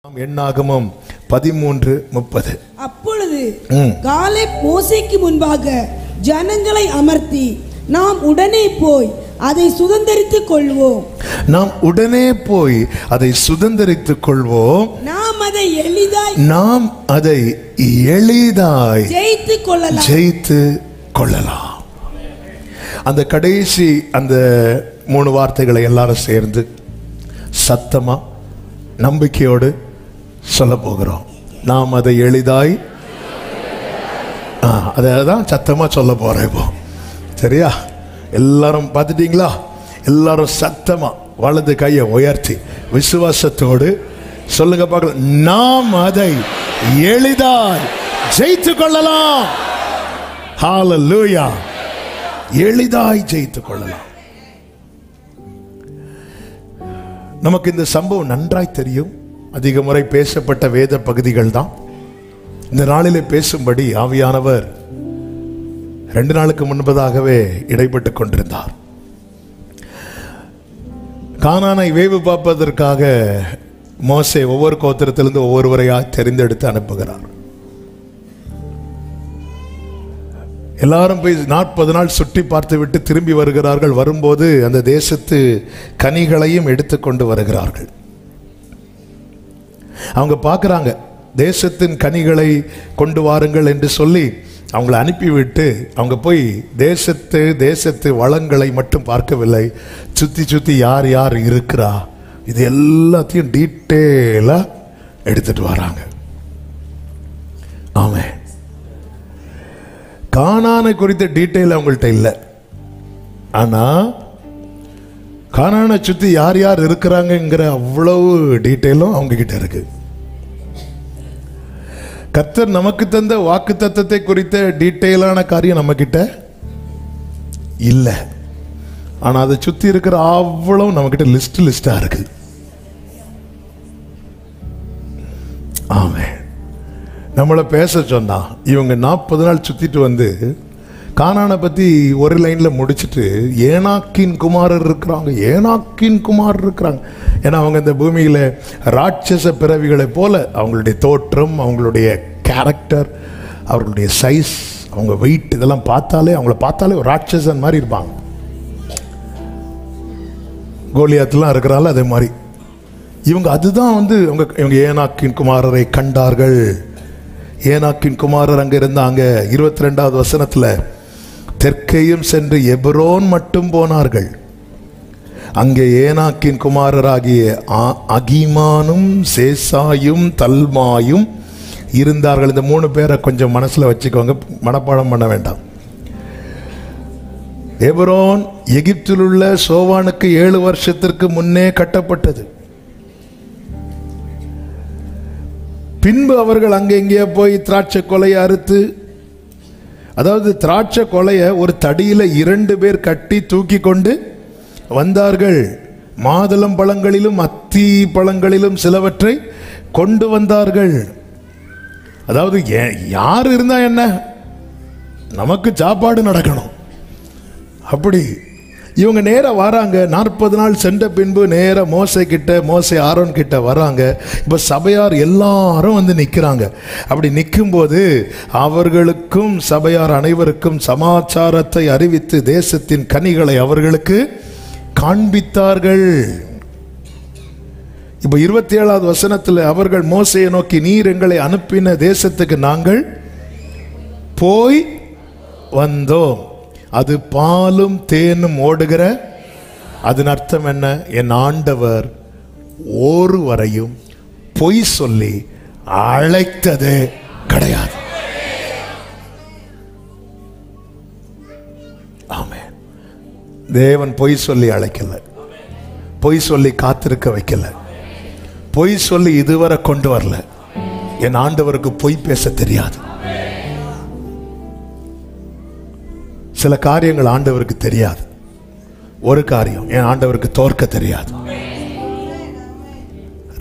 எண்ணாகமம் 13:30. அப்பொழுது காலேப் மோசேக்கு முன்பாக ஜனங்களை அமர்த்தி, நாம் உடனே போய் அதை சுதந்தரித்துக் கொள்வோம். நாம் உடனே போய் அதை சுதந்தரித்துக் கொள்வோம். நாம் அதை எளிதாய் ஜெயித்து கொள்ளலாம். அந்த கடைசி அந்த 3 வார்த்தைகளை எல்லாரும் சேர்ந்து சத்தமா நம்பிக்கையோடு சொல்ல போகிறோம். நாம் அதை எளிதாய், அதான் சத்தமா சொல்ல போறேன் இப்போ. சரியா? எல்லாரும் பார்த்துட்டீங்களா? எல்லாரும் சத்தமா வலது கையை உயர்த்தி விசுவாசத்தோடு சொல்லுங்க பார்க்கலாம். நாம் அதை எளிதாய் ஜெயித்து கொள்ளலாம். ஹல்லேலூயா! எளிதாய் ஜெயித்து கொள்ளலாம். நமக்கு இந்த சம்பவம் நன்றாய் தெரியும். அதிக முறை பேசப்பட்ட வேத பகுதிகள் தான். இந்த நாளிலே பேசும்படி ஆவியானவர் 2 நாளுக்கு முன்பதாகவே இடைப்பட்டு கொண்டிருந்தார். கானானை வேவு பார்ப்பதற்காக மோசே ஒவ்வொரு கோத்திரத்திலிருந்து ஒவ்வொருவரையாக தெரிந்தெடுத்து அனுப்புகிறார். எல்லாரும் போய் 40 நாள் சுற்றி பார்த்து விட்டு திரும்பி வருகிறார்கள். வரும்போது அந்த தேசத்து கனிகளையும் எடுத்துக்கொண்டு வருகிறார்கள். அவங்க பார்க்குறாங்க, தேசத்தின் கனிகளை கொண்டு வாருங்கள் என்று சொல்லி அவங்களை அனுப்பிவிட்டு அவங்க போய் தேசத்து வளங்களை மட்டும் பார்க்கவில்லை. சுற்றி யார் யார் இருக்கிறா இது எல்லாத்தையும் டீட்டெயிலாக எடுத்துட்டு வராங்க. ஆமென். கானானை குறித்த டீட்டெயில் அவங்கள்ட்ட இல்லை. ஆனால் கானானை சுற்றி யார் யார் இருக்கிறாங்கங்கிற அவ்வளவு டீட்டெயிலும் அவங்க கிட்ட இருக்கு. கர்த்தர் நமக்கு தந்த வாக்கு தத்தத்தை குறித்த டீட்டெயிலான காரியம் நம்ம கிட்ட இல்லை. ஆனால் அதை சுற்றி இருக்கிற அவ்வளவு நம்ம கிட்ட லிஸ்டா இருக்கு. ஆமென். நம்மளை பேச சொன்னா இவங்க 40 நாள் சுத்திட்டு வந்து கானானை பத்தி ஒரு லைன்ல முடிச்சுட்டு ஏனாக்கின் குமாரர் இருக்கிறாங்க. ஏன்னா அவங்க இந்த பூமியில ராட்சச பிறவிகளை போல அவங்களுடைய தோற்றம், அவங்களுடைய கேரக்டர், அவர்களுடைய சைஸ், அவங்க வெயிட் இதெல்லாம் அவங்கள பார்த்தாலே ஒரு ராட்சசன் மாதிரி இருப்பாங்க. கோலியாத்லாம் இருக்கிறால அதே மாதிரி இவங்க அதுதான் வந்து இவங்க ஏனாக்கின் குமாரரை கண்டார்கள். ஏனாக்கின் குமாரர் அங்க இருந்தாங்க. 22வது வசனத்துல தெற்கையும் சென்று எபிரோன் மட்டும் போனார்கள். அங்கே ஏனாக்கின் குமாரராகிய அகிமானும் சேசாயும் தல்மாயும் இருந்தார்கள். இந்த 3 பேரை கொஞ்சம் மனசுல வச்சுக்கோங்க, மனப்பாடம் பண்ண வேண்டாம். எபிரோன் எகிப்தில் உள்ள சோவானுக்கு 7 வருஷத்திற்கு முன்னே கட்டப்பட்டது. பின்பு அவர்கள் அங்கே இங்கே போய் திராட்சை கொலையை அறுத்து, அதாவது திராட்சை கொலையை ஒரு தடியில 2 பேர் கட்டி தூக்கி கொண்டு வந்தார்கள். மாதுளம் பழங்களிலும் அத்தி பழங்களிலும் சிலவற்றை கொண்டு வந்தார்கள். அதாவது யார் இருந்தா என்ன, நமக்கு சாப்பாடு நடக்கணும். அப்படி இவங்க நேரா வராங்க. 40 நாள் சென்ற பின்பு நேரா மோசே ஆரோன் கிட்ட வராங்க. இப்ப சபையார் எல்லாரும் வந்து நிக்கிறாங்க. அப்படி நிற்கும் போது அவர்களுக்கும் சபையார் அனைவருக்கும் சமாச்சாரத்தை அறிவித்து தேசத்தின் கனிகளை அவர்களுக்கு காண்பித்தார்கள். இப்ப 27வது வசனத்தில் அவர்கள் மோசேயை நோக்கி, நீர் எங்களை அனுப்பின தேசத்துக்கு நாங்கள் போய் வந்தோம், அது பாலும் தேனும் ஓடுகிற. அதன் அர்த்தம் என்ன? என் ஆண்டவர் ஒருவரையும் பொய் சொல்லி அழைத்ததே கிடையாது. ஆமென். தேவன் பொய் சொல்லி அழைக்கல, பொய் சொல்லி காத்திருக்க வைக்கல, பொய் சொல்லி இதுவரை கொண்டு வரல. என் ஆண்டவருக்கு பொய் பேச தெரியாது. சில காரியங்கள் ஆண்டவருக்கு தெரியாது. ஒரு காரியம், என் ஆண்டவருக்கு தோற்க தெரியாது.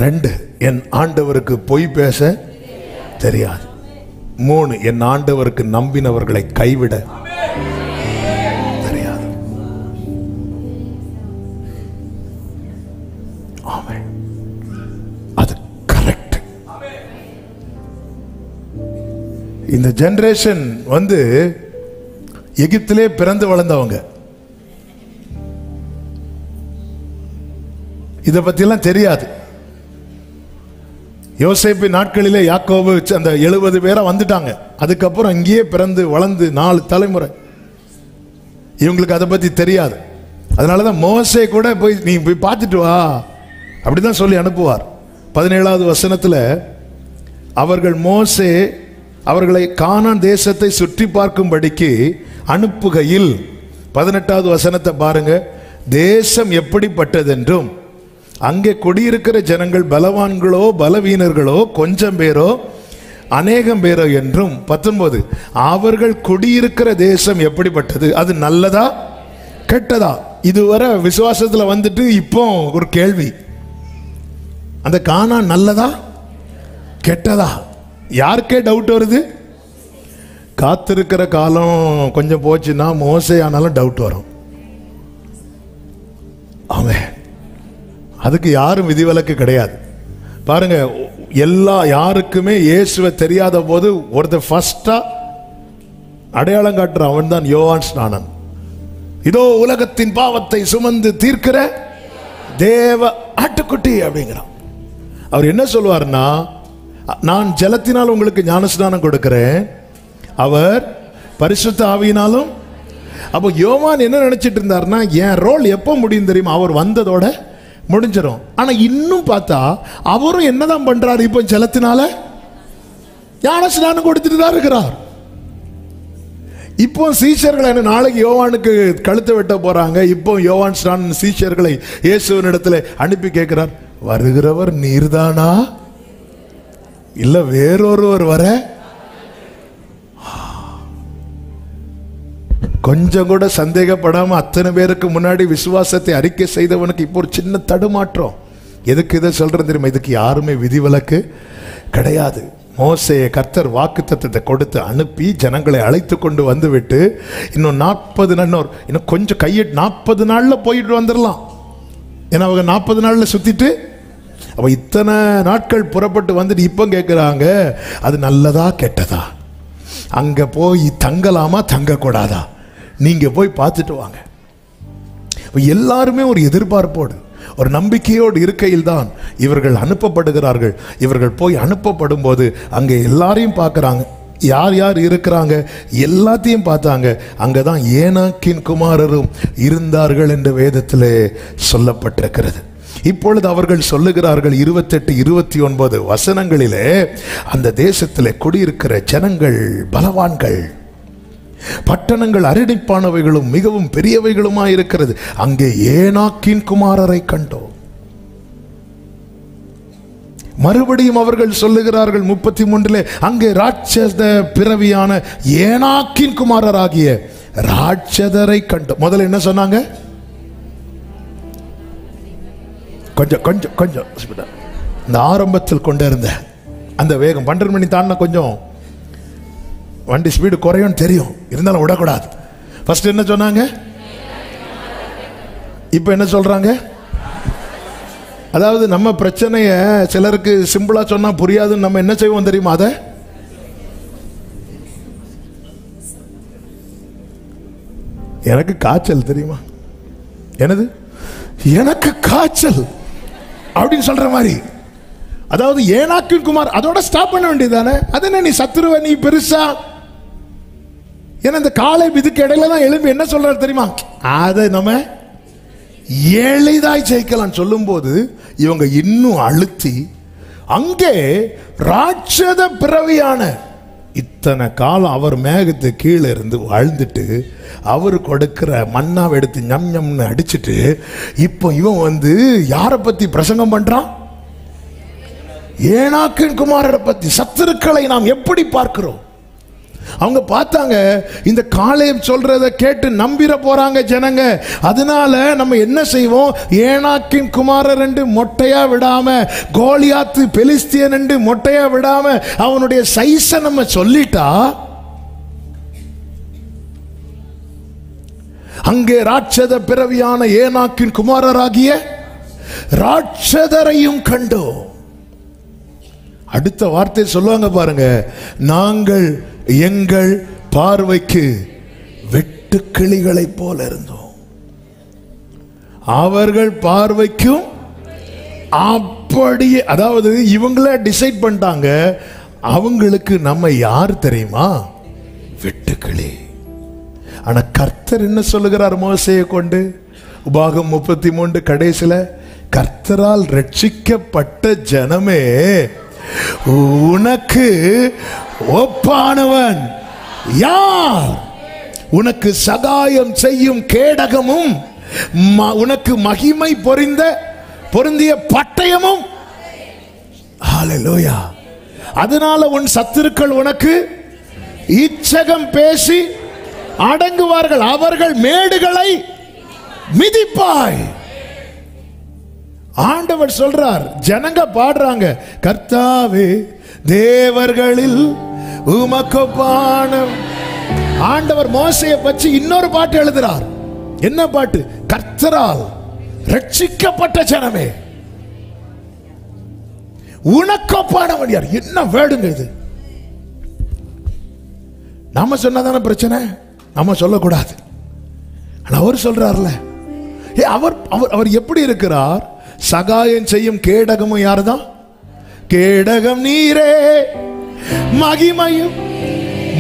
2, என் ஆண்டவருக்கு பொய் பேச தெரியாது. 3, என் ஆண்டவருக்கு நம்பினவர்களை கைவிட தெரியாது. ஆமென். அது கரெக்ட். இந்த ஜெனரேஷன் வந்து எகிப்திலே பிறந்து வளர்ந்தவங்க. இதை பத்தியெல்லாம் தெரியாது. யோசேப்பு நாட்களிலே யாக்கோபு அந்த 70 பேரா வந்துட்டாங்க. அதுக்கப்புறம் இங்கேயே பிறந்து வளர்ந்து 4 தலைமுறை. இவங்களுக்கு அதை பத்தி தெரியாது. அதனாலதான் மோசே கூட போய் நீ போய் பார்த்துட்டு வா அப்படிதான் சொல்லி அனுப்புவார். 17வது வசனத்துல அவர்கள் மோசே அவர்களை கானான் தேசத்தை சுற்றி பார்க்கும்படிக்கு அனுப்புகையில் 18வது வசனத்தை பாருங்க. தேசம் எப்படிப்பட்டதென்றும் அங்கே குடியிருக்கிற ஜனங்கள் பலவான்களோ பலவீனர்களோ கொஞ்சம் பேரோ அநேகம் பேரோ என்றும். 19 அவர்கள் குடியிருக்கிற தேசம் எப்படிப்பட்டது, அது நல்லதா கெட்டதா. இதுவரை விசுவாசத்துல வந்துட்டு இப்போ ஒரு கேள்வி, அந்த கானான் நல்லதா கெட்டதா? யாருக்கே டவுட் வருது. காத்திருக்கிற காலம் கொஞ்சம் போச்சுன்னா மோசே ஆனாலும் டவுட் வரும். ஆமென். அதுக்கு யாரும் விதிவிலக்கு கிடையாது. பாருங்க, யாருக்குமே இயேசுவை தெரியாத போது ஒருத்தர் ஃபர்ஸ்டா அடையாளம் காட்டுற அவன் தான் யோவான் ஸ்நானன். இதோ உலகத்தின் பாவத்தை சுமந்து தீர்க்கிற தேவ ஆட்டுக்குட்டி அப்படிங்கிறான். அவர் என்ன சொல்வார்னா, நான் ஜலத்தினால் உங்களுக்கு ஞானஸ்நானம் கொடுக்கிறேன், அவர் பரிசுத்த ஆவியினாலும். அப்போ யோவான் என்ன நினைச்சிட்டு இருந்தார்னா, என் ரோல் எப்போ முடியும் தெரியுமா, அவர் வந்ததோட முடிஞ்சிடும். ஆனா இன்னும் பார்த்தா அவரும் என்னதான் பண்றாரு, இப்போ ஜலத்தினால ஞானஸ்நானம் கொடுத்துட்டு தான் இருக்கிறார். இப்போ சீஷர்கள் என்ன, நாளைக்கு யோவானுக்கு கழுத்தை வெட்ட போறாங்க. இப்போ யோவான் ஸ்நானன் சீஷர்களை இயேசுவின் இடத்துல அனுப்பி கேட்கிறார், வருகிறவர் நீர்தானா இல்ல வேறொருவர் வர? கொஞ்சம் கூட சந்தேகப்படாம அத்தனை பேருக்கு முன்னாடி விசுவாசத்தை அறிக்கை செய்தவனுக்கு இப்போ ஒரு சின்ன தடுமாற்றம். எதுக்கு இதை சொல்றேன் தெரியுமா? இதுக்கு யாருமே விதிவிலக்கு கிடையாது. மோசேயை கர்த்தர் வாக்குத்தத்தத்தை கொடுத்து அனுப்பி ஜனங்களை அழைத்து கொண்டு வந்து விட்டு இன்னும் 40 நாள், இன்னும் கொஞ்சம் 40 நாள்ல போயிட்டு வந்துடலாம். ஏன்னா அவங்க 40 நாள்ல சுத்திட்டு அப்ப இத்தனை நாட்கள் புறப்பட்டு வந்துட்டு இப்போ கேட்கிறாங்க, அது நல்லதா கெட்டதா, அங்க போய் தங்கலாமா தங்கக்கூடாதா, நீங்க போய் பார்த்துட்டு வாங்க. எல்லாருமே ஒரு எதிர்பார்ப்போடு ஒரு நம்பிக்கையோடு இருக்கையில் தான் இவர்கள் அனுப்பப்படுகிறார்கள். இவர்கள் போய் அனுப்பப்படும் போது அங்கே எல்லாரையும் பார்க்குறாங்க. யார் யார் இருக்கிறாங்க எல்லாத்தையும் பார்த்தாங்க. அங்கதான் ஏனாக்கின் குமாரரும் இருந்தார்கள் என்று வேதத்திலே சொல்லப்பட்டிருக்கிறது. இப்பொழுது அவர்கள் சொல்லுகிறார்கள் 28, 29 வசனங்களிலே, அந்த தேசத்திலே குடியிருக்கிற ஜனங்கள் பலவான்கள், பட்டணங்கள் அரணிப்பானவைகளும் மிகவும் பெரியவைகளுமா இருக்கிறது. அங்கே ஏனாக்கின் குமாரரை கண்டோம். மறுபடியும் அவர்கள் சொல்லுகிறார்கள் 33, அங்கே ராட்சத பிறவியான ஏனாக்கின் குமாரராகிய ராட்சதரை கண்டோம். முதல்ல என்ன சொன்னாங்க? கொஞ்சம் கொஞ்சம் கொஞ்சம் இந்த ஆரம்பத்தில் கொண்டு இருந்த அந்த வேகம் 12 மணி தாண்டின கொஞ்சம் வண்டி ஸ்பீடு குறையும் தெரியும், இருந்தாலும் விடக்கூடாது. ஃபர்ஸ்ட் என்ன சொன்னாங்க, இப்போ என்ன சொல்றாங்க? அதாவது நம்ம பிரச்சனைய சிலருக்கு சிம்பிளா சொன்னா புரியாதுன்னு நம்ம என்ன செய்வோம் தெரியுமா? அதை எனக்கு காய்ச்சல் தெரியுமா, எனது எனக்கு காய்ச்சல் அப்படின்னு சொல்ற மாதிரி. அதாவது ஏனாக்கின் குமார், அதோட ஸ்டாப் பண்ண வேண்டியதானே. அது என்ன, நீ சத்துருவ, நீ பெருசா. ஏன்னா இந்த காலை இதுக்கு இடையில தான் எழும்பி என்ன சொல்றாரு தெரியுமா, அதை நம்ம எளிதாய் ஜெயிக்கலாம் சொல்லும் போது இவங்க இன்னும் அழுத்தி அங்கே ராட்சத பிறவியான இத்தனை காலம் அவர் மேகத்து கீழே இருந்து வாழ்ந்துட்டு அவர் கொடுக்கிற மன்னாவை எடுத்து ஞம் ஞம்னு அடிச்சுட்டு இப்போ இவன் வந்து யாரை பத்தி பிரசங்கம் பண்றான்? ஏனாக்கின் குமாரரை பத்தி. சத்துருக்களை நாம் எப்படி பார்க்கிறோம்? அவங்க பார்த்தாங்க, இந்த காலேப் சொல்றதை கேட்டு நம்பிர போறாங்க ஜனங்க. அதனால நம்ம என்ன செய்வோம், ஏனாக்கின் குமாரர் என்று மொட்டையா விடாம, கோலியாத்து பெலிஸ்தியன் என்று மொட்டையா விடாம அவனுடைய சைஸ நம்ம சொல்லிட்டா, அங்கே ராட்சத பிறவியான ஏனாக்கின் குமாரராகிய ராட்சதரையும் கண்டோம். அடுத்த வார்த்தை சொல்லுவாங்க பாருங்க, நாங்கள் எங்கள் பார்வைக்கு வெட்டுக்கிளிகளை போல இருந்தோம். அவர்கள் பார்வைக்கும் அப்படியே, அதாவது இவங்கள டிசைட் பண்ணிட்டாங்க, அவங்களுக்கு நம்ம யார் தெரியுமா? வெட்டுக்கிளி. ஆனா கர்த்தர் என்ன சொல்லுகிறார் மோசேயை கொண்டு? உபாகம் 33 கடைசில, கர்த்தரால் ரட்சிக்கப்பட்ட ஜனமே, உனக்கு ஒப்பானவன் யார்? உனக்கு சகாயம் செய்யும் கேடகமும் உனக்கு மகிமை பொருந்திய பட்டயமும். ஹல்லேலூயா. அதனால உன் சத்துருக்கள் உனக்கு இச்சகம் பேசி அடங்குவார்கள், அவர்கள் மேடுகளை மிதிப்பாய். ஆண்டவர் சொல்றார், ஜனங்க பாடுறாங்க, கர்த்தாவே தேவர்களில் உமக்கொப்பான. ஆண்டவர் மோசேயை பற்றி இன்னொரு பாட்டு எழுதுறார். என்ன பாட்டு? கர்த்தரால் ரட்சிக்கப்பட்ட ஜனமே, உனக்கொப்பானவன் யார்? என்ன வேடுங்க இது? நாம சொன்னதான பிரச்சனை, நாம சொல்லக்கூடாது. அவர் சொல்றார்ல, அவர் எப்படி இருக்கிறார்? சகாயம் செய்யும் கேடகமும் யாருதான்? கேடகம் நீரே, மகிமையும்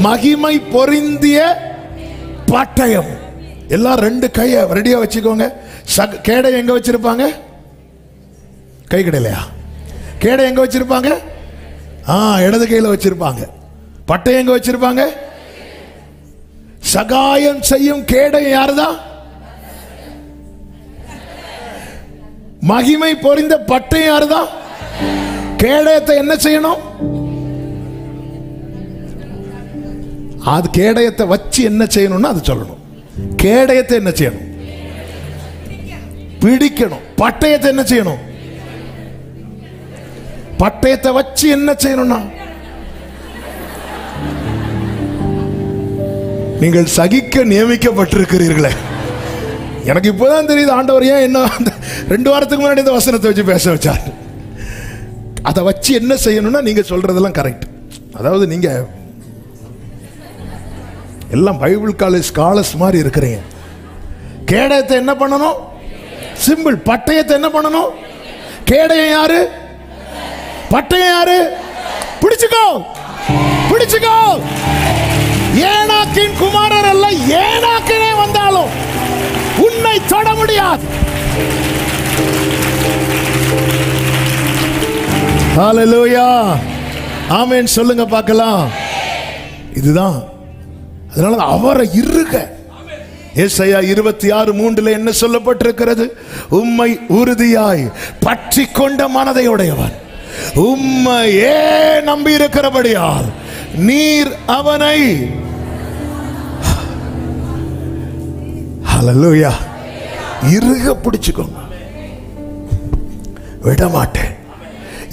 மகிமை பொருந்திய பட்டயம். எல்லாம் ரெண்டு கையை ரெடியா வச்சுக்கோங்க. கேடயம் எங்க வச்சிருப்பாங்க? கை கிடையிலையா? கேடயம் எங்க வச்சிருப்பாங்க? இடது கையில வச்சிருப்பாங்க. பட்டயம் எங்க வச்சிருப்பாங்க? சகாயம் செய்யும் கேடயம் யாருதான்? மகிமை பொறிந்த பட்டயம் யாருதான்? கேடயத்தை என்ன செய்யணும்? அது கேடயத்தை வச்சு என்ன செய்யணும்னு அது சொல்லணும். கேடயத்தை என்ன செய்யணும்? பிடிக்கணும். பட்டயத்தை என்ன செய்யணும்? பட்டயத்தை வச்சு என்ன செய்யணும்னா, நீங்கள் சகிக்க நியமிக்கப்பட்டிருக்கிறீர்களே. எனக்கு இப்போதான் தெரியுது ஆண்டவர் ஏன் என்ன 2 வாரத்துக்கு முன்னாடி இந்த வசனத்தை வச்சு பேச வச்சார். அதை வச்சு என்ன செய்யணும்னா, நீங்க சொல்றதெல்லாம் கரெக்ட். அதாவது நீங்க எல்லாம் பைபிள் காலேஜ் ஸ்காலர்ஸ் மாதிரி இருக்கிறீங்க. கேடயத்தை என்ன பண்ணணும்? சிம்பிள். பட்டயத்தை என்ன பண்ணணும்? கேடயம் யாரு? பட்டயம் யாரு? பிடிச்சுக்கோ, பிடிச்சுக்கோ. ஏனாக்கின் குமாரர் அல்ல, ஏனாக்கினே வந்தாலும் உன்னை தொட முடியாது. ஹல்லேலூயா, ஆமென் சொல்லுங்க பார்க்கலாம். இதுதான். அதனால அவரை இருக. ஏசாயா 26:3 என்ன சொல்லப்பட்டிருக்கிறது? உம்மை உறுதியாய் பற்றி கொண்ட மனதை உடையவன், உம்மையே நம்பி இருக்கிறபடியால் நீர் அவனை ஹல்லேலூயா இருக பிடிச்சுக்கோங்க, விட மாட்டேன்.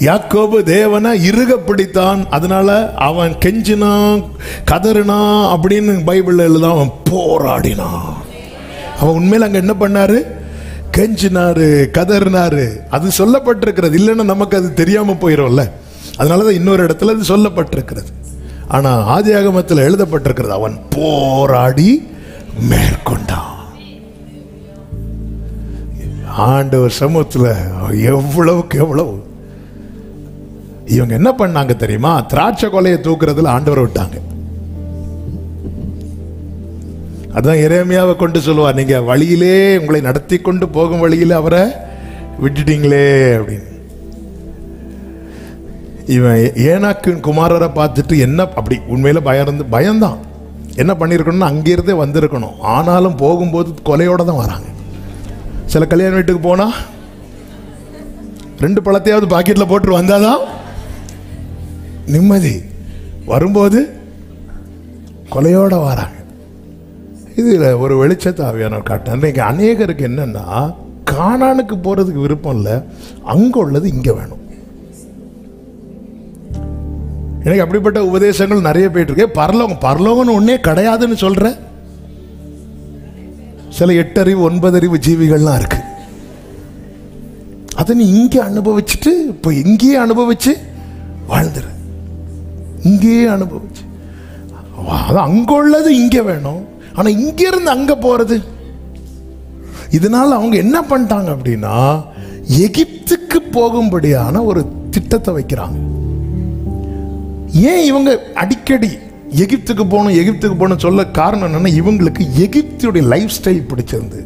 யாக்கோபு தேவனை இருக பிடித்தான். அதனால அவன் கெஞ்சினான், கதறினான் அப்படின்னு பைபிள்ல எழுதான். அவன் போராடினான். அவன் உண்மையில அங்க என்ன பண்ணாரு? கெஞ்சினாரு, கதறினாரு. அது சொல்லப்பட்டிருக்கிறது. இல்லைன்னா நமக்கு அது தெரியாம போயிடும்ல. அதனாலதான் இன்னொரு இடத்துல அது சொல்லப்பட்டிருக்கிறது. ஆனா ஆதியாகமத்தில் எழுதப்பட்டிருக்கிறது, அவன் போராடி மேற்கொண்டான். ஆண்டவர் சமூகத்துல எவ்வளவுக்கு எவ்வளவு. இவங்க என்ன பண்ணாங்க தெரியுமா? திராட்சை கொலையை தூக்குறதுல ஆண்டவரை விட்டாங்க. அதான் எரேமியாவை கொண்டு சொல்லுவார், நீங்க வழியிலே உங்களை நடத்தி கொண்டு போகும் வழியில அவரை விட்டுட்டீங்களே அப்படின்னு. இவன் ஏனாக்கின் குமாரரை பார்த்துட்டு என்ன அப்படி உண்மையில பயம்தான். என்ன பண்ணிருக்கணும்னா அங்கிருந்தே வந்திருக்கணும். ஆனாலும் போகும்போது கொலையோட தான் வராங்க. சில கல்யாண வீட்டுக்கு போனா 2 பழத்தையாவது பாக்கெட்ல போட்டு வந்தாதான் நிம்மதி. வரும்போது கொலையோட வராங்க. இதுல ஒரு வெளிச்சத்தை ஆவியானவர் காட்டினார். இன்னைக்கு அநேகருக்கு என்னன்னா, கானானுக்கு போறதுக்கு விருப்பம் இல்லை, அங்க உள்ளது இங்க வேணும். எனக்கு அப்படிப்பட்ட உபதேசங்கள் நிறைய போயிட்டு இருக்கு. பரலோகம்னு ஒன்னே கிடையாதுன்னு சொல்ற சில 8 அறிவு 9 அறிவு ஜீவிகள்லாம் இருக்கு. அதை நீ இங்கே அனுபவிச்சுட்டு இப்போ இங்கேயே அனுபவிச்சு வாழ்ந்துரு. இங்கேயே அனுபவிச்சு அங்க உள்ளது இங்க வேணும், ஆனா இங்க இருந்து அங்க போறது. இதனால அவங்க என்ன பண்ணிட்டாங்க அப்படின்னா, எகிப்துக்கு போகும்படியான ஒரு திட்டத்தை வைக்கிறாங்க. ஏன் இவங்க அடிக்கடி எகிப்துக்கு போகணும் சொல்ல காரணம் என்னன்னா, இவங்களுக்கு எகிப்துடைய லைஃப் ஸ்டைல் பிடிச்சிருந்து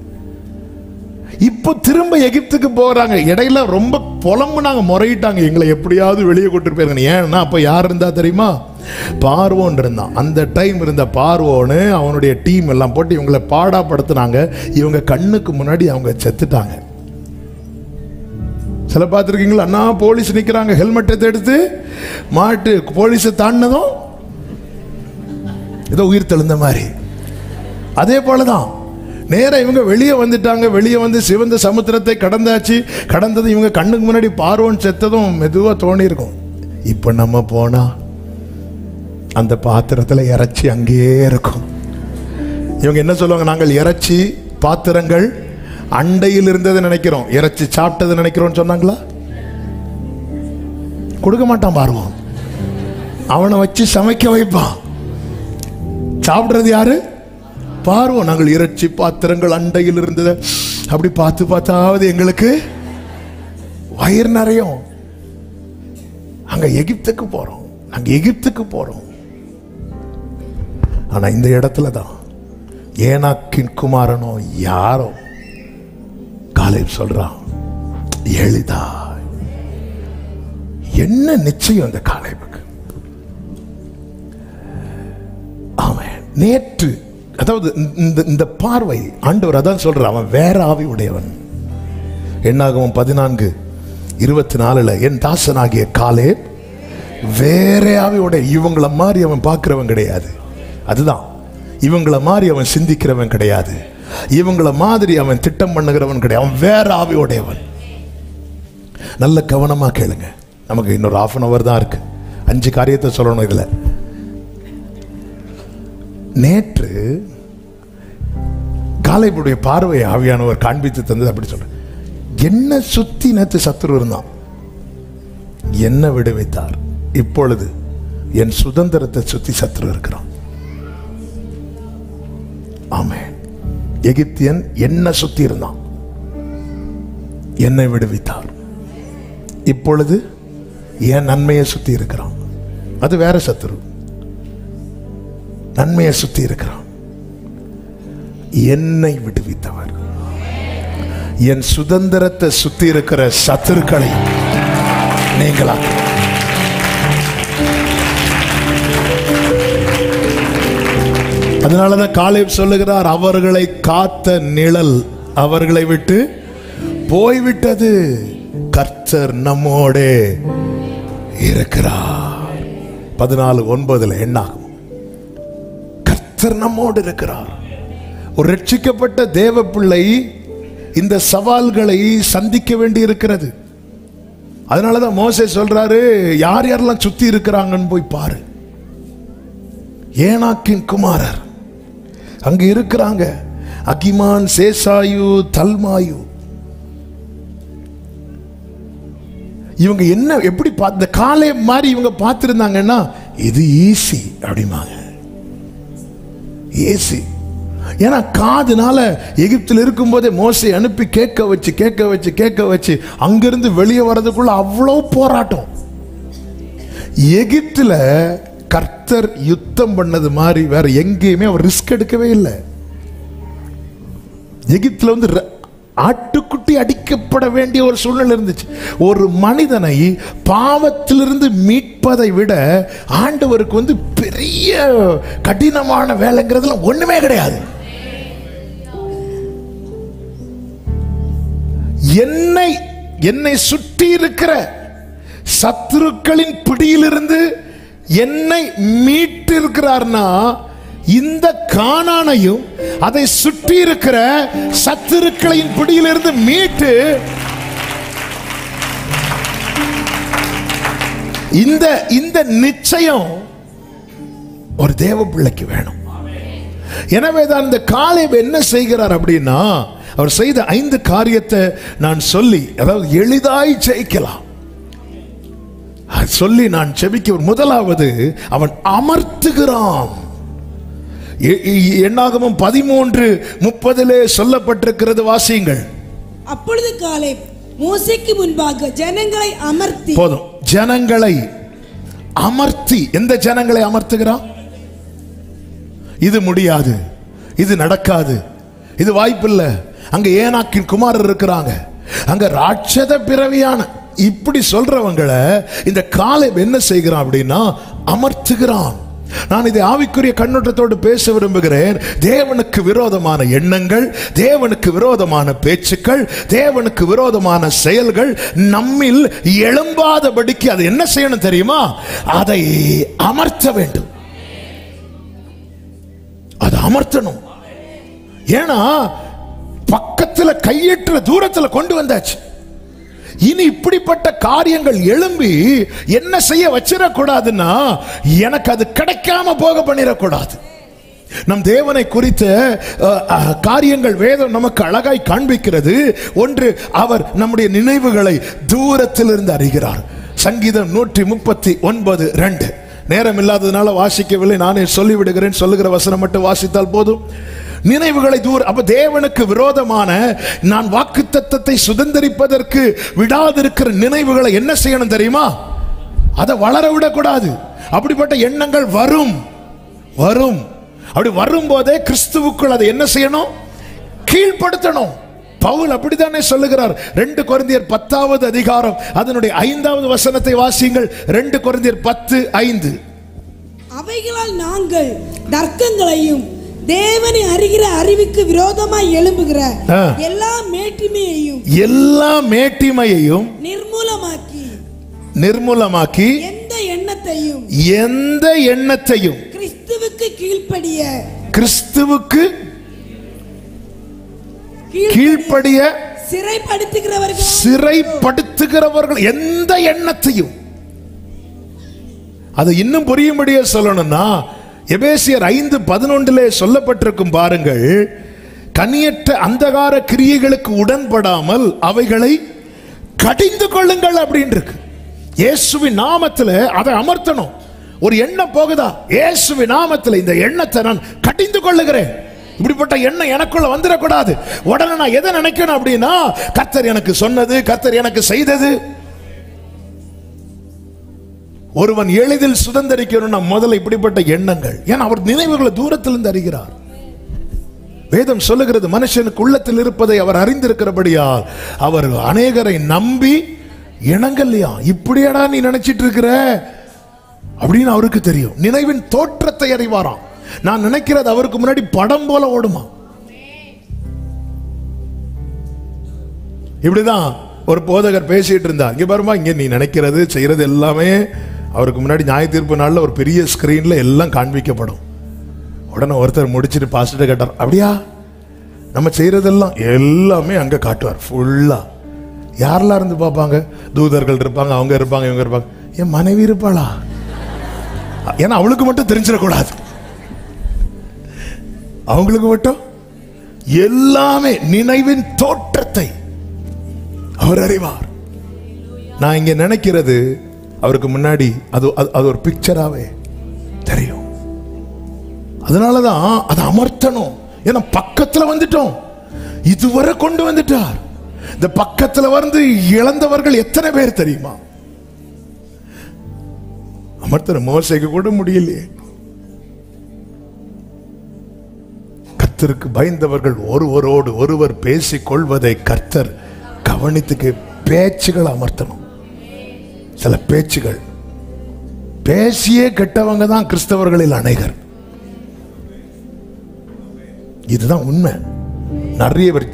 இப்போ திரும்ப எகிப்துக்கு போறாங்க. இடையில ரொம்ப புலம்புனாங்க, முறையிட்டாங்க, எங்களை எப்படியாவது வெளியே கூட்டு போயிருங்க. ஏன்னா அப்ப யார் இருந்தா தெரியுமா? பார்வோன் இருந்தான். அந்த டைம் இருந்த பார்வோன்னு அவனுடைய டீம் எல்லாம் போட்டு இவங்களை பாடாப்படுத்தினாங்க. இவங்க கண்ணுக்கு முன்னாடி அவங்க செத்துட்டாங்க. சில பார்த்துருக்கீங்களா, அண்ணா போலீஸ் நிக்கிறாங்க, ஹெல்மெட்டை எடுத்து மாட்டு போலீஸை தாண்டினதும் ஏதோ உயிர் தெழுந்த மாதிரி. அதே போலதான் நேரம் இவங்க வெளியே வந்துட்டாங்க. வெளியே வந்து சிவந்த சமுத்திரத்தை கடந்தது இவங்க கண்ணுக்கு முன்னாடி பார்வோன் செத்ததும் மெதுவா தோணி இருக்கும், இப்ப நம்ம போனா அந்த பாத்திரத்துல இறைச்சி அங்கேயே இருக்கும். இவங்க என்ன சொல்லுவாங்க, நாங்கள் இறைச்சி பாத்திரங்கள் அண்டையில் இருந்ததை நினைக்கிறோம், இறைச்சி சாப்பிட்டது நினைக்கிறோம் சொன்னாங்களா? கொடுக்க மாட்டான் பார்வோன், அவனை வச்சு சமைக்க வைப்பான். சாப்பிடுறது யாரு? பார்வோன். நாங்கள் இறைச்சி பாத்திரங்கள் அண்டையில் இருந்தது அப்படி பார்த்தாவது எங்களுக்கு வயிறு நிறையும். அங்க எகிப்துக்கு போறோம். ஆனா இந்த இடத்துல தான் ஏனாக்கின் குமாரனோ யாரோ காலேப் சொல்றான், எளிதா. என்ன நிச்சயம் இந்த காலேபுக்கு? ஆமென். நேற்று அதாவது இந்த பார்வை ஆண்டவர் அதான் சொல்ற, அவன் வேற ஆவி உடையவன். என்னாகும் 14:24 என் தாசனாகிய காலேப் வேற ஆவி உடைய. இவங்கள மாதிரி அவன் பார்க்கிறவன் கிடையாது. அதுதான், இவங்கள மாதிரி அவன் சிந்திக்கிறவன் கிடையாது, இவங்கள மாதிரி அவன் திட்டம் பண்ணுகிறவன் கிடையாது. அவன் வேற ஆவி உடையவன். நல்ல கவனமா கேளுங்க. நமக்கு இன்னொரு 1/2 hour தான் இருக்கு. 5 காரியத்தை சொல்லணும் இதுல. நேற்று காலேபுடைய பார்வை ஆவியானவர் காண்பித்து தந்தது. அப்படி சொல்ற, என்ன சுத்தி நேற்று சத்துரு இருந்தான், என்ன விடுவித்தார். இப்பொழுது என் சுதந்திரத்தை சுத்தி சத்துரு இருக்கிறான். ஆமென். எகிப்தியன் என்ன சுத்தி இருந்தான், என்னை விடுவித்தார். இப்பொழுது என் நன்மையை சுத்தி இருக்கிறான். அது வேற சத்துரு. நன்மையை சுத்தி இருக்கிறான். என்னை விடுவித்தவர். என் சுதந்திரத்தை சுத்தி இருக்கிற சத்துருக்களை நீங்களா. அதனாலதான் காலேப் சொல்லுகிறார், அவர்களை காத்த நிழல் அவர்களை விட்டு போய்விட்டது, கர்த்தர் நம்மோடே இருக்கிறார். 14:9 என்னாகும்? கர்த்தர் நம்மோடு இருக்கிறார். ஒரு ரட்சிக்கப்பட்ட தேவ பிள்ளை இந்த சவால்களை சந்திக்க வேண்டி இருக்கிறது. அதனாலதான் மோசே சொல்றாரு, யார் யாரெல்லாம் சுத்தி இருக்கிறாங்கன்னு போய் பாரு. ஏனாக்கின் குமாரர் அங்க இருக்கிறாங்க. அகிமான், சேசாயு, தல்மாயு. இவங்க என்ன எப்படி பார்த்த காலை மாதிரி இவங்க பார்த்திருந்தாங்கன்னா, இது ஈஸி அப்படிமாங்க. ஈஸி. ஏன்னா காதுனால எகிப்தில் இருக்கும் போதே மோசே அனுப்பி கேட்க வச்சு அங்கிருந்து வெளியே வர்றதுக்குள்ள அவ்வளவு போராட்டம். எகிப்துல கர்த்தர் யுத்தம் பண்ணது மாதிரி வேற எங்கேயுமே அவர் ரிஸ்க் எடுக்கவே இல்லை. எகிப்துல வந்து ஆட்டுக்குட்டி அடிக்கப்பட வேண்டிய ஒரு சூழ்நிலை இருந்துச்சு. ஒரு மனிதனை பாவத்திலிருந்து மீட்பதை விட ஆண்டவருக்கு வந்து பெரிய கடினமான வேலைங்கிறதுல ஒண்ணுமே கிடையாது. என்னை சுற்றி இருக்கிற சத்துருக்களின் பிடியிலிருந்து என்னை மீட்டு இருக்கிறார்னா, இந்த கானானையும் அதை சுற்றி இருக்கிற சத்துருக்களின் பிடியிலிருந்து மீட்டு இந்த நிச்சயம் ஒரு தேவ பிள்ளைக்கு வேணும். எனவேதான் இந்த காலேப் என்ன செய்கிறார் அப்படின்னா, அவர் செய்த 5 காரியத்தை நான் சொல்லி, அதாவது எளிதாய் ஜெயிக்கலாம் சொல்லி நான் செபிக்க. முதலாவது, அவன் அமர்த்துகிறான். என்னாகமம் 13:30 சொல்லப்பட்டிருக்கிறது, வாசியுங்கள். அப்பொழுது காலேப் மோசேக்கு முன்பாக ஜனங்களை அமர்த்தி, போதும், ஜனங்களை அமர்த்தி. எந்த ஜனங்களை அமர்த்துகிறான்? இது முடியாது, இது நடக்காது, இது வாய்ப்பில்லை, அங்க ஏனாக்கின் குமாரர் இருக்கிறாங்க, அங்க ராட்சத பிறவியான, இப்படி சொல்றவங்களை இந்த காலேப் என்ன செய்கிறான் அப்படின்னா அமர்த்துகிறான். நான் இதை ஆவிக்குரிய கண்ணோட்டத்தோடு பேச விரும்புகிறேன். தேவனுக்கு விரோதமான எண்ணங்கள், தேவனுக்கு விரோதமான பேச்சுக்கள், தேவனுக்கு விரோதமான செயல்கள் நம்மில் எழும்பாதபடிக்கு அதை என்ன செய்யணும் தெரியுமா? அதை அமர்த்த வேண்டும். அதை அமர்த்தணும். ஏன்னா பக்கத்துல கையேற்ற தூரத்துல கொண்டு வந்தாச்சு. இனி இப்படிப்பட்ட காரியங்கள் எழும்பி என்ன செய்ய வச்சிடக்கூடாதுன்னா, எனக்கு அது கிடைக்காம போக பண்ணிடக்கூடாது. நம் தேவனை குறித்த காரியங்கள் வேதம் நமக்கு அழகாய் காண்பிக்கிறது. ஒன்று, அவர் நம்முடைய நினைவுகளை தூரத்தில் இருந்து அறிகிறார். சங்கீதம் 139:2. நேரம் இல்லாததுனால வாசிக்கவில்லை, நானே சொல்லிவிடுகிறேன். சொல்லுகிற வசனம் மட்டும் வாசித்தால் போதும். நினைவுகளை தூரம். அப்ப தேவனுக்கு விரோதமான, நான் வாக்குத்தத்தத்தை சுதந்தரிப்பதற்கு விடாதிருக்கிற நினைவுகளை என்ன செய்யணும் தெரியுமா? அதை வளர விடக்கூடாது. அப்படிப்பட்ட எண்ணங்கள் வரும். அப்படி வரும்போதே கிறிஸ்துவுக்குள் அதை என்ன செய்யணும்? கீழ்ப்படுத்தணும். பவுல் அப்படித்தானே சொல்லுகிறார். 2 கொரிந்தியர் 10 அதனுடைய 5வது வசனத்தை வாசியுங்கள். 2 கொரிந்தியர் 10:5. அவைகளால் நாங்கள் தர்க்கங்களையும் தேவனை அறிகிற அறிவுக்கு விரோதமாய் எழும்புகிற எல்லா மேட்டிமையையும் நிர்மூலமாக்கி எந்த எண்ணத்தையும் கிறிஸ்துவுக்கு கீழ்ப்படிய சிறைப்படுத்துகிறவர்கள் எந்த எண்ணத்தையும். அதை இன்னும் புரியும்படியே சொல்லணும்னா, எபேசியர் 5:11 சொல்லப்பட்டிருக்கும் பாருங்கள். கனியற்ற அந்தகார கிரியைகளுக்கு உடன்படாமல் அவைகளை கடிந்து கொள்ளுங்கள் அப்படின்னு இருக்கு. இயேசுவின் நாமத்தில் அதை அமர்த்தணும். ஒரு எண்ணம் போகுதா, இயேசுவின் நாமத்தில் இந்த எண்ணத்தை நான் கடிந்து கொள்ளுகிறேன். இப்படிப்பட்ட எண்ணம் எனக்குள்ள வந்துடக்கூடாது. உடனே நான் எதை நினைக்கணும் அப்படின்னா, கர்த்தர் எனக்கு சொன்னது, கர்த்தர் எனக்கு செய்தது. ஒருவன் எளிதில் சுதந்திரிக்கணும்னா முதல்ல இப்படிப்பட்ட எண்ணங்கள். ஏன்னா அவர் நினைவுகளை தூரத்திலிருந்து அறிகிறார். வேதம் சொல்லுகிறது, மனுஷனுக்கு உள்ளத்தில் இருப்பதை அவர் அறிந்திருக்கிறபடியால் அவர் அநேகரை நம்பி இணங்கலையா. இப்படியாடா நீ நினைச்சிட்டு இருக்கிற அப்படின்னு அவருக்கு தெரியும். நினைவின் தோற்றத்தை அறிவாராம். நான் நினைக்கிறது அவருக்கு முன்னாடி படம் போல ஓடுமா. இப்படிதான் ஒரு போதகர் பேசிட்டு இருந்தார். இங்க பாருமா, இங்க நீ நினைக்கிறது செய்யறது எல்லாமே அவருக்கு முன்னாடி நியாய தீர்ப்பு நாள்ல ஒரு பெரிய ஸ்கிரீன்ல எல்லாம் காண்பிக்கப்படும். உடனே ஒருத்தர் முடிச்சுட்டு பாஸ்டர் கேட்டார், அப்படியா நம்ம செய்யறதெல்லாம் எல்லாமே அங்க காட்டுவார் ஃபுல்லா. யாரெல்லாம் இருந்து பார்ப்பாங்க? தூதர்கள் இருப்பாங்க, அவங்க இருப்பாங்க, இவங்க இருப்பாங்க. என் மனைவி இருப்பாளா? ஏன்னா அவளுக்கு மட்டும் தெரிஞ்சிடக்கூடாது, அவங்களுக்கு மட்டும் எல்லாமே நினைவின் தோற்றத்தை அவர் அறிவார். நான் இங்க நினைக்கிறது அவருக்கு முன்னாடி அது ஒரு பிக்சராவே தெரியும். அதனாலதான் அதை அமர்த்தணும். ஏன்னா பக்கத்துல வந்துட்டோம், இதுவரை கொண்டு வந்துட்டார். இந்த பக்கத்துல வந்து இழந்தவர்கள் எத்தனை பேர் தெரியுமா? அமர்த்தன மோசேக்கு கூட முடியலையே. கர்த்தருக்கு பயந்தவர்கள் ஒருவரோடு ஒருவர் பேசிக் கொள்வதை கர்த்தர் கவனித்துக்கு பேச்சுகள் அமர்த்தணும். சில பேச்சுகள் பேசியே கெட்டவங்க தான் கிறிஸ்தவர்களில் அநேகர். இதுதான் உண்மை. நிறைய பேர்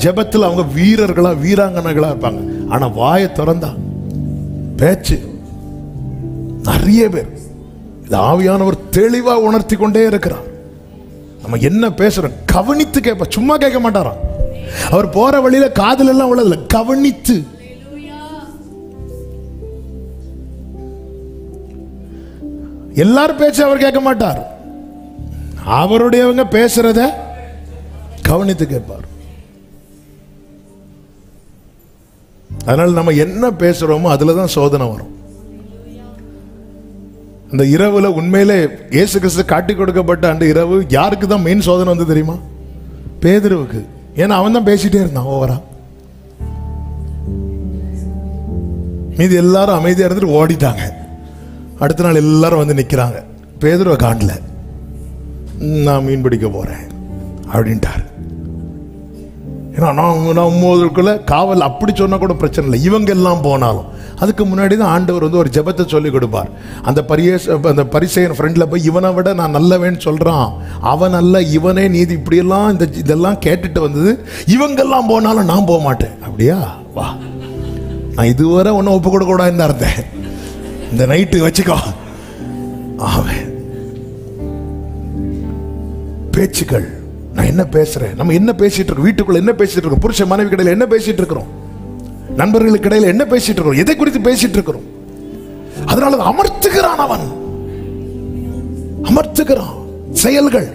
ஜெபத்தில் அவங்க வீரர்களா வீராங்கனைகளா இருப்பாங்க, ஆனா வாயை திறந்தா பேச்சு. நிறைய பேர் இது ஆவியானவர் தெளிவா உணர்த்தி கொண்டே இருக்கிறார். நம்ம என்ன பேசுறோம் கவனித்து கேட்ப, சும்மா கேட்க மாட்டாராம். அவர் போற வழியில காதல் எல்லாம் உள்ளதில்ல, கவனித்து. எல்லாரும் பேச்சு அவர் கேட்க மாட்டார். அவருடையவங்க பேசுறத கவனித்து கேட்பார். அதனால நம்ம என்ன பேசுறோமோ அதுலதான் சோதனை வரும். அந்த இரவுல உண்மையிலே இயேசு கிறிஸ்து காட்டி கொடுக்கப்பட்ட அந்த இரவு யாருக்கு தான் மெயின் சோதனை வந்து தெரியுமா? பேதுருவுக்கு. ஏன்னா அவன் தான் பேசிட்டே இருந்தான் ஓவரா. மீதி எல்லாரும் அமைதியா இருந்துட்டு ஓடிட்டாங்க. அடுத்த நாள் எல்லாரும் வந்து நிக்கிறாங்க. பேதுருவை காணல. நான் மீன் பிடிக்க போறேன் அப்படின்ட்டாரு. ஏன்னா நான் உம்மோதுக்குள்ள காவல் அப்படி சொன்னா கூட பிரச்சனை இல்லை. இவங்க எல்லாம் போனாலும் அதுக்கு முன்னாடி தான் ஆண்டவர் வந்து ஒரு ஜெபத்தை சொல்லி கொடுப்பார். அந்த பரிசேயன் ஃப்ரெண்ட்ல போய் இவனை விட நான் நல்லவேன்னு சொல்றான், அவன் அல்ல இவனே நீதி, இப்படியெல்லாம் இதெல்லாம் கேட்டுட்டு வந்தது. இவங்கெல்லாம் போனாலும் நான் போக மாட்டேன். அப்படியா? வா, நான் இதுவரை ஒன்னும் ஒப்பு கொடுக்க கூடாதுன்னு தான் இருந்தேன். இந்த நைட்டு வச்சுக்கோ. அவன் பேச்சுக்கள், நான் என்ன பேசுறேன், நம்ம என்ன பேசிட்டு இருக்கோம், வீட்டுக்குள்ள என்ன பேசிட்டு இருக்கோம், புருஷ மனைவி கடையில் என்ன பேசிட்டு இருக்கிறோம், நண்பர்களுக்கு இடையில என்ன பேசிட்டு இருக்கிறோம், எதை குறித்து பேசிட்டு இருக்கிறோம். அதனால அமர்த்துகிறான், அவன் அமர்த்துகிறான் செயல்கள்.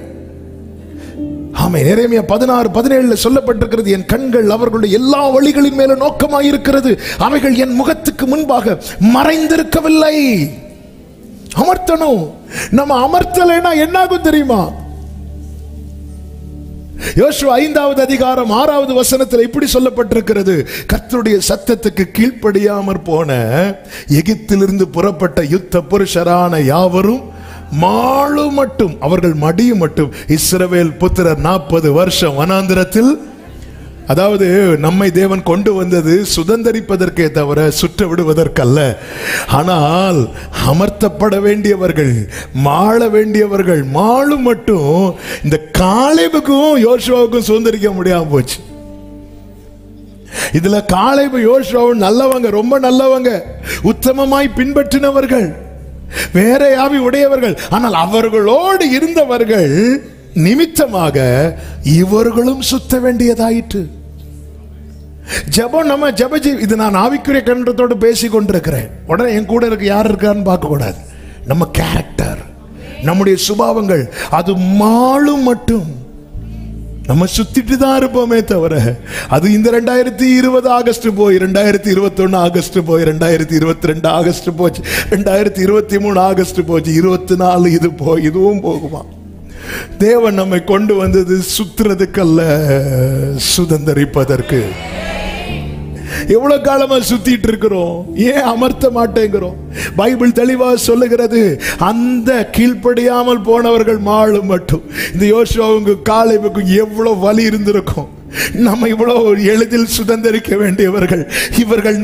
ஆமே. எரேமியா 16:17 சொல்லப்பட்டிருக்கிறது, என் கண்கள் அவர்களுடைய எல்லா வழிகளின் மேல நோக்கமாயிருக்கிறது, அவைகள் என் முகத்துக்கு முன்பாக மறைந்திருக்கவில்லை. அமர்த்தணும். நம்ம அமர்த்தலைன்னா என்னாகும் தெரியுமா? யோசுவா 5வது அதிகாரம் 6வது வசனத்தில் இப்படி சொல்லப்பட்டிருக்கிறது, கர்த்தருடைய சத்தத்துக்கு கீழ்ப்படியாமற் போன எகிப்திலிருந்து புறப்பட்ட யுத்த புருஷரான யாவரும் மாளு மட்டும், அவர்கள் மடியும் மட்டும் இஸ்ரவேல் புத்திரர் 40 வருஷம் வனாந்திரத்தில், அதாவது நம்மை தேவன் கொண்டு வந்தது சுதந்தரிப்பதற்கே தவிர சுற்ற விடுவதற்கல்ல. ஆனால் அமர்த்தப்பட வேண்டியவர்கள், மாள வேண்டியவர்கள், மாளு மட்டும் இந்த காலேபுக்கும் யோசுவாவுக்கும் சுதந்தரிக்க முடியாம போச்சு. இதுல காலேபு யோசுவாவும் நல்லவங்க, ரொம்ப நல்லவங்க, உத்தமமாய் பின்பற்றினவர்கள், வேற யாவி உடையவர்கள். ஆனால் அவர்களோடு இருந்தவர்கள் நிமித்தமாக இவர்களும் சுத்த வேண்டியதாயிற்று. ஜெபம், நம்ம இது நான் ஆவிக்குரிய கண்டத்தோடு பேசி கொண்டிருக்கிறேன். உடனே என் கூட இருக்க யார் இருக்கான்னு பார்க்க கூடாது. நம்ம கேரக்டர், நம்முடைய சுபாவங்கள், அது மாளும் மட்டும் நம்ம சுத்திட்டு தான் இருப்போமே தவிர, அது இந்த 2020 ஆகஸ்ட் போய் 2021 ஆகஸ்ட் போய் 2022 ஆகஸ்ட் போச்சு, 2023 ஆகஸ்ட் போச்சு, 24 இது போய் இதுவும் போகுமா? தேவன் நம்மை கொண்டு வந்தது சுத்துறதுக்கல்ல, சுதந்தரிப்பதற்கு. எவ்வளவு காலமா சுத்திட்டு இருக்கிறோம், ஏன் அமர்த்த மாட்டேங்கிறோம்? பைபிள் தெளிவா சொல்லுகிறது, அந்த கீழ்ப்படியாமல் போனவர்கள் மாளு மட்டும். இந்த யோசுவாவுக்கு காலேபுக்கு எவ்வளவு வலி இருந்திருக்கும். நம்ம இவ்வளவு எளிதில் சுதந்தரிக்க வேண்டியவர்கள், இவர்கள்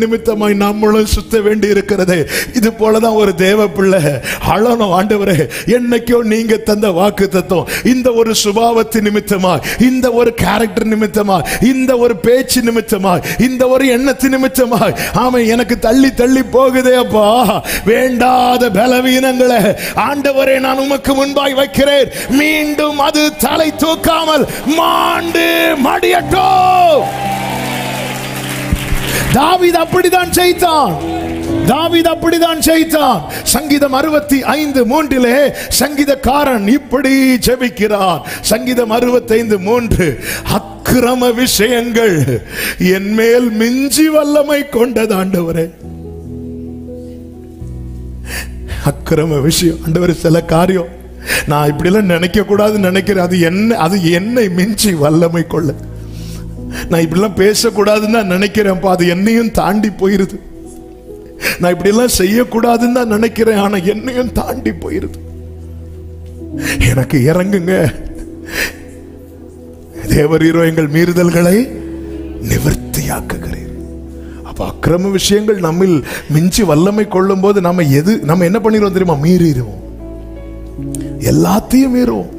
நிமித்தமாய் நம்மளும் சுத்த வேண்டி இருக்கிறது. இது போலதான் ஒரு தேவ பிள்ளை அழணும், ஆண்டவரே என்னைக்கோ நீங்க தந்த வாக்கு தத்துவம், இந்த ஒரு சுபாவத்தின் நிமித்தமாய், இந்த ஒரு கேரக்டர் நிமித்தமாய், இந்த ஒரு பேச்சு நிமித்தமாய், இந்த ஒரு எண்ணத்தின் நிமித்தமாய், ஆமா எனக்கு தள்ளி தள்ளி போகுதே அப்பா, வேண்டாத பலவீனங்களை ஆண்டவரே நான் உமக்கு முன்பாய் வைக்கிறேன். மீண்டும் அது தலை தூக்காமல் மடியட்டோ. தாவீது அப்படிதான் செய்தான். சங்கீதம் 65:3 சங்கீதக்காரன் இப்படி ஜெபிக்கிறான். சங்கீதம் 65:3, அக்கிரம விஷயங்கள் என் மேல் மிஞ்சி வல்லமை கொண்டது ஆண்டவரே. அக்கிரம விஷயம் ஆண்டவரே, சில காரியம் நான் இப்படி எல்லாம் நினைக்க கூடாதுன்னு நினைக்கிறேன், அது என்னை மிஞ்சி வல்லமை கொள்ள. நான் இப்படி எல்லாம் பேசக்கூடாதுன்னு தான் நினைக்கிறேன், அது என்னையும் தாண்டி போயிருது. நான் இப்படி எல்லாம் செய்யக்கூடாதுன்னு தான் நினைக்கிறேன், ஆனா என்னையும் தாண்டி போயிருது. எனக்கு இறங்குங்க தேவரீரோ, எங்கள் மீறுதல்களை நிவர்த்தியாக்குகிறீர். அப்ப அக்கிரம விஷயங்கள் நம்மில் மிஞ்சி வல்லமை கொள்ளும் போது நம்ம என்ன பண்ணிடுவோம் தெரியுமா? மீறிடுவோம், எல்லாத்தையும் மீறுவோம்.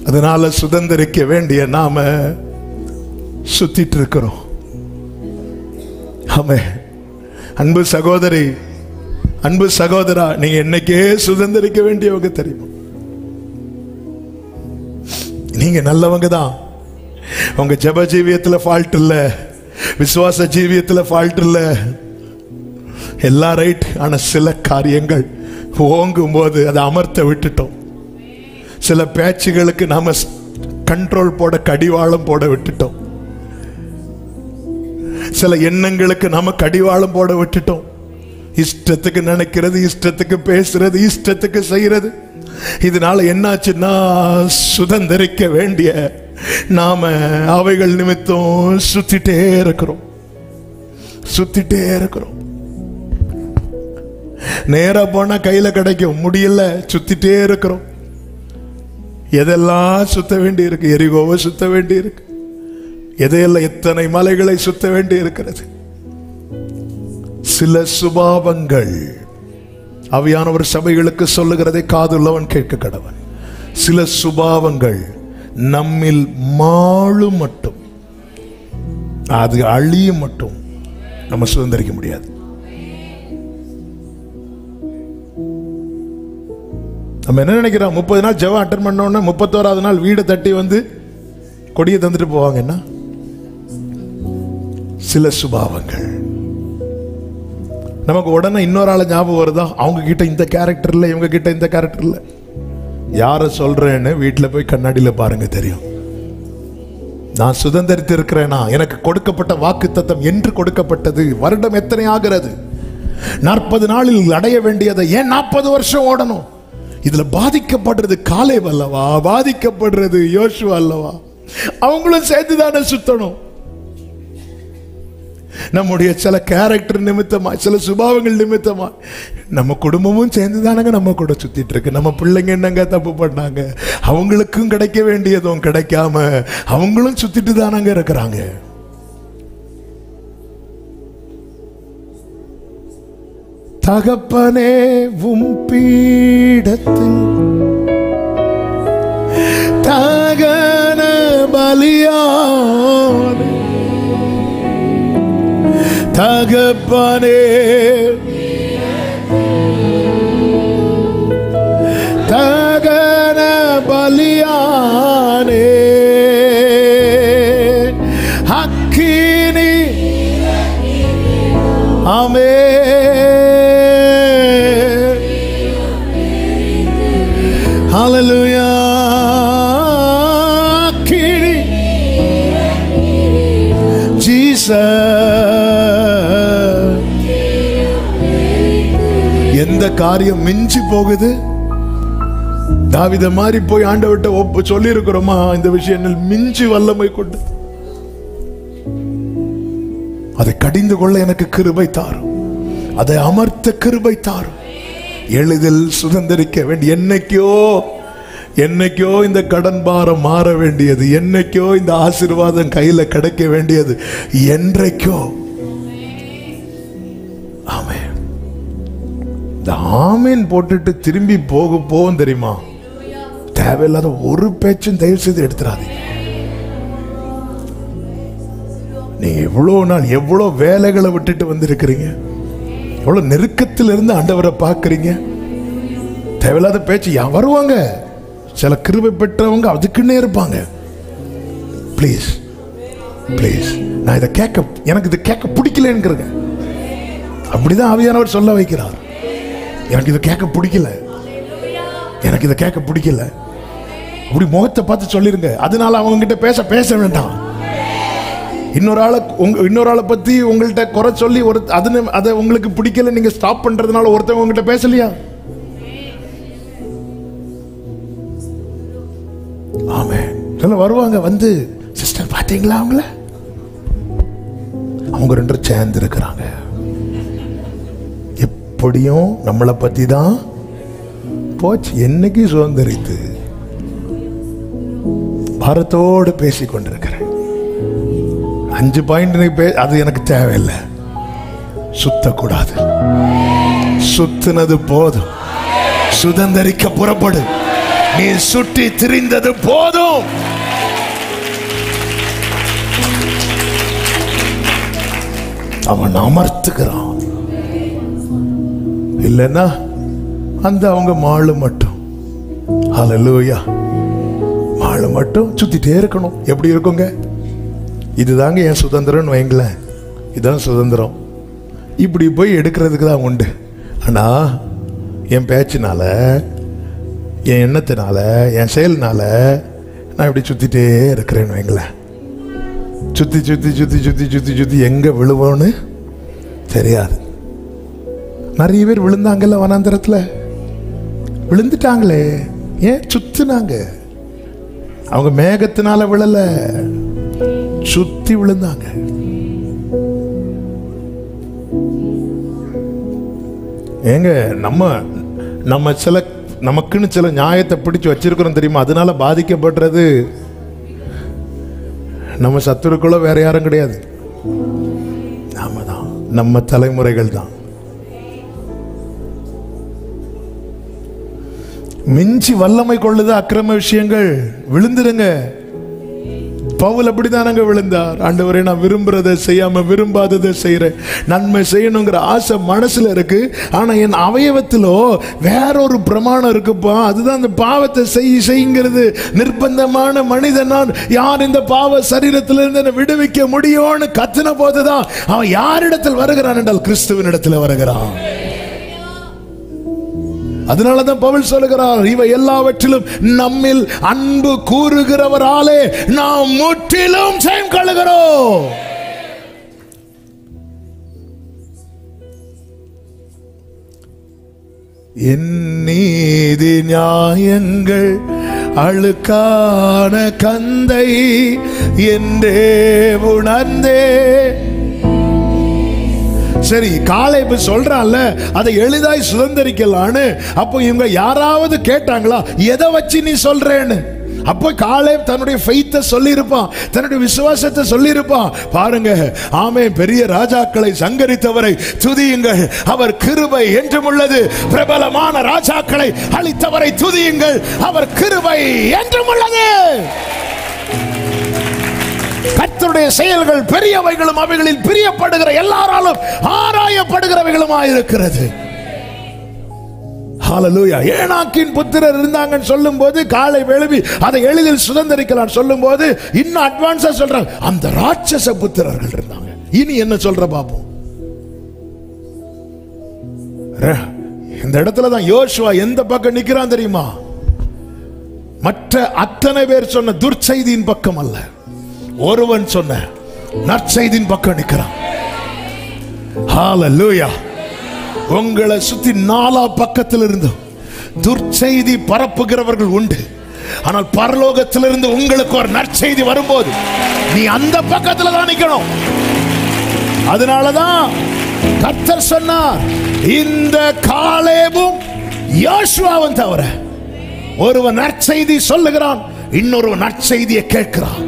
அதனால சுதந்திரிக்க வேண்டிய நாம சுத்திட்டு இருக்கிறோம். ஆமே. அன்பு சகோதரி, அன்பு சகோதரா, நீங்க என்னைக்கே சுதந்திரிக்க வேண்டியவங்க தெரியுமா? நீங்க நல்லவங்க தான். உங்க ஜெப ஜீவியத்துல ஃபால்ட் இல்ல, விசுவாச ஜீவியத்துல ஃபால்ட் இல்ல, எல்லாம் ரைட். ஆனா சில காரியங்கள் ஓங்கும் போது அதை அமர்த்த விட்டுட்டோம். சில பேச்சுகளுக்கு நாம கண்ட்ரோல் போட, கடிவாளம் போட விட்டுட்டோம். சில எண்ணங்களுக்கு நாம கடிவாளம் போட விட்டுட்டோம். இஷ்டத்துக்கு நினைக்கிறது, இஷ்டத்துக்கு பேசுறது, இஷ்டத்துக்கு செய்யறது. இதனால என்னாச்சுன்னா சுதந்திரிக்க வேண்டிய நாம அவைகள் நிமித்தம் சுத்திட்டே இருக்கிறோம். நேரா போனா கையில கிடைக்கும், முடியல, சுத்திட்டே இருக்கிறோம். எதெல்லாம் சுத்த வேண்டி இருக்கு? எரிகோவை சுத்த வேண்டி இருக்கு. எதையெல்லாம் எத்தனை மலைகளை சுத்த வேண்டி இருக்கிறது. சில சுபாவங்கள் ஆவியானவர் சபைகளுக்கு சொல்லுகிறதை காதுள்ளவன் கேட்க கடவன். சில சுபாவங்கள் நம்மில் மாளும் மட்டும், அது அழியும் மட்டும் நம்ம சுதந்திரிக்க முடியாது. நம்ம என்ன நினைக்கிறோம்? 30 நாள் ஜெபம் அட்டன் பண்ண உடனே 31வது நாள் வீடை தட்டி வந்து கொடியை தந்துட்டு போவாங்கன்னா, சில சுபாவங்கள் நமக்கு உடனே இன்னொரு ஆளை ஞாபகம் வருதா? அவங்க கிட்ட இந்த கேரக்டர் இல்லை, இவங்க கிட்ட இந்த கேரக்டர் இல்லை. யாரை சொல்றேன்னு வீட்டில் போய் கண்ணாடியில் பாருங்க, தெரியும். நான் சுதந்திரித்து இருக்கிறேனா? எனக்கு கொடுக்கப்பட்ட வாக்குத்தத்தம் என்று கொடுக்கப்பட்டது. வருடம் எத்தனை ஆகிறது? 40 நாளில் அடைய வேண்டியதை ஏன் 40 வருஷம் ஓடணும்? இதுல பாதிக்கப்படுறது காலேப் அல்லவா? பாதிக்கப்படுறது யோசுவா அல்லவா? அவங்களும் சேர்த்துதானே சுத்தணும். நம்முடைய சில கேரக்டர் நிமித்தமா, சில சுபாவங்கள் நிமித்தமா நம்ம குடும்பமும் சேர்ந்துதானங்க நம்ம கூட சுத்திட்டு இருக்கு. நம்ம பிள்ளைங்க என்னங்க தப்பு பண்ணாங்க? அவங்களுக்கும் கிடைக்க வேண்டியதும் கிடைக்காம அவங்களும் சுத்திட்டு தானங்க இருக்கிறாங்க. தகப்பனே உம் பீடத்தில் தகன பலியான தகப்பனே தகன பலியானே அக்கினி ஆமே ஹல்லேலூயா அக்கினி ஜீசஸ். எந்த காரியம் மிஞ்சி போகுது? தாவீதை மாதிரி போய் ஆண்டவர்ட்ட சொல்லி இருக்கிறோமா? இந்த விஷயங்கள் மிஞ்சி வல்லமை கொண்டு அதை கடிந்து கொள்ள எனக்கு கிருபை தாரும், அதை அமர்த்த கிருபை தாரும். எளிதில் சுதந்திரிக்க வேண்டிய என்னைக்கோ இந்த கடன் பாரம் மாற வேண்டியது, என்னைக்கோ இந்த ஆசீர்வாதம் கையில கிடைக்க வேண்டியது, என்றைக்கோ. ஆமென். இந்த ஆமீன் போட்டுட்டு திரும்பி போகும் தெரியுமா? தேவையில்லாத ஒரு பேச்சும் தயவு செய்து எடுத்துறாதீங்க. நீங்க எவ்வளவு நாள் எவ்வளவு வேலைகளை விட்டுட்டு வந்திருக்கிறீங்க, எவ்வளவு நெருக்கத்தில் இருந்து ஆண்டவரை பார்க்கறீங்க. தேவையில்லாத பேச்சு வருவாங்க, சில கிருபை பெற்றவங்க அதுக்குன்னே இருப்பாங்க. ப்ளீஸ் ப்ளீஸ், நான் இதை எனக்கு இதை கேட்க பிடிக்கலங்கிறேங்க. அப்படிதான் ஆவியானவர் சொல்ல வைக்கிறார். எனக்கு இதை கேட்க பிடிக்கல, எனக்கு இதை கேட்க பிடிக்கல. அப்படி முகத்தை பார்த்து சொல்லிருங்க. அதனால அவங்க கிட்ட பேச வேண்டாம். இன்னொரு ஆளை பத்தி உங்கள்கிட்ட குறை சொல்லி அதை உங்களுக்கு பிடிக்கல நீங்க ஸ்டாப் பண்றதுனால ஒருத்தவங்க உங்ககிட்ட பேசலையா? ஆமென். சொல்ல வருவாங்க வந்து, சிஸ்டர் பாத்தீங்களா அவங்க 2 சேர்ந்து இருக்கிறாங்க. எப்படியும் நம்மளை பத்தி தான் போச்சு. என்னைக்கு சுதந்திரித்து பாரத்தோடு பேசி கொண்டிருக்கிறேன். 5 பாயிண்ட் அது எனக்கு தேவையில்லை. சுத்தக்கூடாது. சுத்தினது போதும். சுதந்திரிக்க புறப்படு. நீ சுற்றி திரிந்தது போதும். அவன் அமர்த்துகிறான். இல்லைன்னா அந்த அவங்க மாளு மட்டும், ஹல்லேலூயா, மாளு மட்டும் சுத்திட்டே இருக்கணும். எப்படி இருக்குங்க? இதுதாங்க என் சுதந்திரம்னு வைங்களேன். இதுதான் சுதந்திரம். இப்படி போய் எடுக்கிறதுக்கு தான் உண்டு. ஆனா என் பேச்சினால, என் எண்ணத்தினால, என் செயல்னால நான் இப்படி சுத்திட்டே இருக்கிறேன்னு வைங்களேன். சுத்தி சுத்தி சுத்தி சுத்தி சுத்தி சுத்தி எங்க விழுவோன்னு தெரியாது. நிறைய பேர் விழுந்தாங்கல்ல வனாந்தரத்துல, விழுந்துட்டாங்களே. ஏன்? சுத்தினாங்க. அவங்க மேகத்தினால விழல, சுத்தி விழுந்தாங்க. ஏங்க நம்ம சில நமக்குன்னு சில நியாயத்தை பிடிச்சு வச்சிருக்கிறோம் தெரியுமா? அதனால பாதிக்கப்படுறது நம்ம சத்துருக்குள்ள வேற யாரும் கிடையாது, நாம தான், நம்ம தலைமுறைகள் தான். மிஞ்சி வல்லமை கொள்ளுது அக்கிரம விஷயங்கள், விழுந்துருங்க. பவுல் அப்படிதானங்க விழுந்தார். ஆண்டவரே, நான் விரும்புறதை செய்யாம விரும்பாததை செய்யறேன், நன்மை செய்யணுங்கிற ஆசை மனசுல இருக்கு, ஆனா என் அவயவத்திலோ வேறொரு பிரமாணம் இருக்குப்பா, அதுதான் அந்த பாவத்தை செய்யுங்கிறது. நிர்பந்தமான மனிதன் நான், யார் இந்த பாவ சரீரத்திலிருந்து என்னை விடுவிக்க முடியும்னு கத்தின போதுதான் அவன் யாரிடத்தில் வருகிறான் என்றால் கிறிஸ்துவின் இடத்துல வருகிறான். அதனாலதான் பவுல் சொல்லுகிறார், இவை எல்லாவற்றிலும் நம்மில் அன்பு கூறுகிறவராலே நாம் முற்றிலும் ஜெயம் கொள்ளுகிறோம். என் நீதி நியாயங்கள் அழுக்கான கந்தை என்றே உணர்ந்தே. சரி, காலேப் சொல்றான்ல அதை எளிதாய் சுதந்திரிக்கலான்னு. அப்போ இவங்க யாராவது கேட்டாங்களா எதை வச்சு நீ சொல்றேன்னு? அப்போ காலேப் தன்னுடைய ஃபெய்த்தை சொல்லியிருப்பான், தன்னுடைய விசுவாசத்தை சொல்லியிருப்பான். பாருங்க, ஆமே, பெரிய ராஜாக்களை சங்கரித்தவரை துதியுங்கள், அவர் கிருபை என்றும் உள்ளது. பிரபலமான ராஜாக்களை அழித்தவரை துதியுங்கள், அவர் கிருபை என்றும் உள்ளது. கர்த்தருடைய செயல்கள் பெரியவைகளும் அவைகளில் பிரியப்படுகிற எல்லாராலும் ஆராயப்படுகிறவைகளுமாயிருக்கிறது. ஹல்லேலூயா. ஏனாக்கின் புத்திரர் இருந்தாங்கன்னு சொல்லும் போது, காலை எழுப்பி அதை எளிதில் சுதந்திரிக்கலாம் சொல்லும் போது இன்னும் அட்வான்ஸா சொல்றாங்க, அந்த ராட்சச புத்திரர்கள் இருந்தாங்க. இனி என்ன சொல்ற பாப்போம். இந்த இடத்துல தான் யோசுவா எந்த பக்கம் நிக்கிறான் தெரியுமா? மற்ற அத்தனை பேர் சொன்ன துர்ச்செய்தியின் பக்கம் அல்ல, ஒருவன் சொன்ன நற்செய்தியின் பக்கம் நிற்கிறான். ஹல்லேலூயா. உங்களை சுத்தி நாலா பக்கத்தில் இருந்து துர்ச்செய்தி பரப்புகிறவர்கள் உண்டு, ஆனால் பரலோகத்திலிருந்து உங்களுக்கு ஒரு நற்செய்தி வரும்போது நீ அந்த பக்கத்தில் தான் நிக்கணும். அதனாலதான் கர்த்தர் சொன்னார், இந்த காலேபும் யோசுவாவும் தவிர ஒருவன் நற்செய்தி சொல்லுகிறான், இன்னொரு நற்செய்தியை கேட்கிறான்.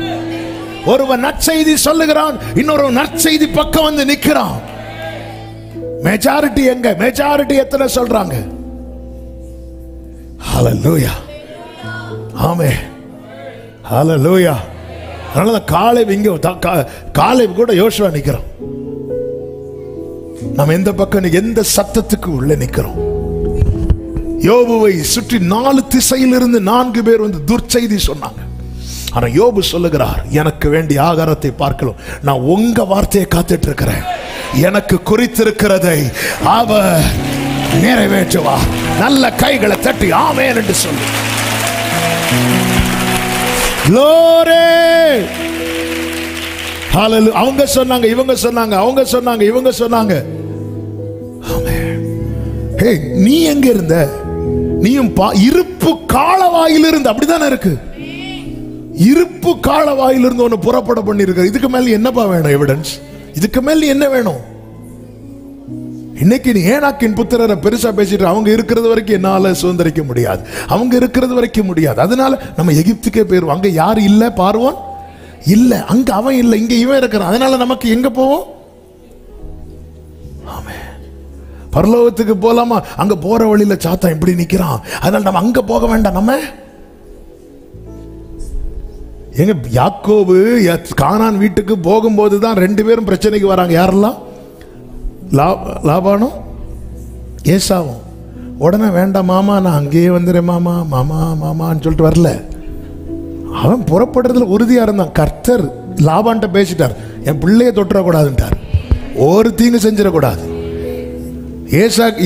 ஒருவன் நற்செய்தி சொல்லுகிறான், இன்னொரு நற்செய்தி பக்கம் வந்து நிற்கிறான். மெஜாரிட்டி எங்க? மெஜாரிட்டி எத்தனை சொல்றாங்க? ஹல்லேலூயா. ஆமென். ஹல்லேலூயா. அதனால காலேப் இங்க, காலேப் கூட யோசுவா நிக்கிறோம். நம்ம எந்த பக்கம், எந்த சத்தத்துக்கு உள்ள நிக்கிறோம்? யோபுவை சுற்றி 4 திசையிலிருந்து 4 பேர் வந்து துர்ச்செய்தி சொன்னாங்க. ஆனா யோபு சொல்லுகிறார், எனக்கு வேண்டிய ஆகாரத்தை பார்க்கலாம், நான் உங்க வார்த்தையை காத்துட்டு இருக்கிறேன், எனக்கு குறித்திருக்கிறதை அவர் நிறைவேற்றுவார். நல்ல கைகளை தட்டி ஆமென் என்று சொல்லு. அவங்க சொன்னாங்க, இவங்க சொன்னாங்க, அவங்க சொன்னாங்க, இவங்க சொன்னாங்க. நீ எங்க இருந்த? நீயும் இருப்பு காலவாயிலிருந்து, அப்படித்தானே இருக்கு, இருப்பு காலவாயிலிருந்து ஒன்னு புறப்பட பண்ணிருக்க. இதுக்கு மேல என்னப்பா வேணும் எவிடன்ஸ்? இதுக்கு மேல என்ன வேணும்? இன்னைக்கு நீ ஏனாக்கின் புத்திரரை பெருசா பேசிட்டு, அவங்க இருக்கிறது வரைக்கும் என்னால சுதந்திரிக்க முடியாது, அவங்க இருக்கிறது வரைக்கும் முடியாது, அதனால நம்ம எகிப்துக்கே போயிருவோம். அங்க யாரு இல்ல? பார்வோன் இல்ல, அங்க அவன் இல்ல, இங்க இவன் இருக்கிறான், அதனால நமக்கு எங்க போவோம்? ஆமென். பரலோகத்துக்கு போலாமா? அங்க போற வழியில சாத்தான் இப்படி நிக்கிறான், அதனால நம்ம அங்க போக வேண்டாம். நம்ம எங்க யாக்கோபு கானான் வீட்டுக்கு போகும்போது தான் 2 பேரும் பிரச்சனைக்கு வராங்க. யாரெல்லாம்? லாபானும் ஏசாவும். உடனே வேண்டாம் மாமா, நான் அங்கேயே வந்துடுறேன் மாமா, மாமா மாமான்னு சொல்லிட்டு வரல. அவன் புறப்படுறதுல உறுதியா இருந்தான். கர்த்தர் லாபான்ட்ட பேசிட்டார், என் பிள்ளைய தொட்டுறக்கூடாதுன்ட்டார், ஒரு தீங்கு செஞ்சிடக்கூடாது.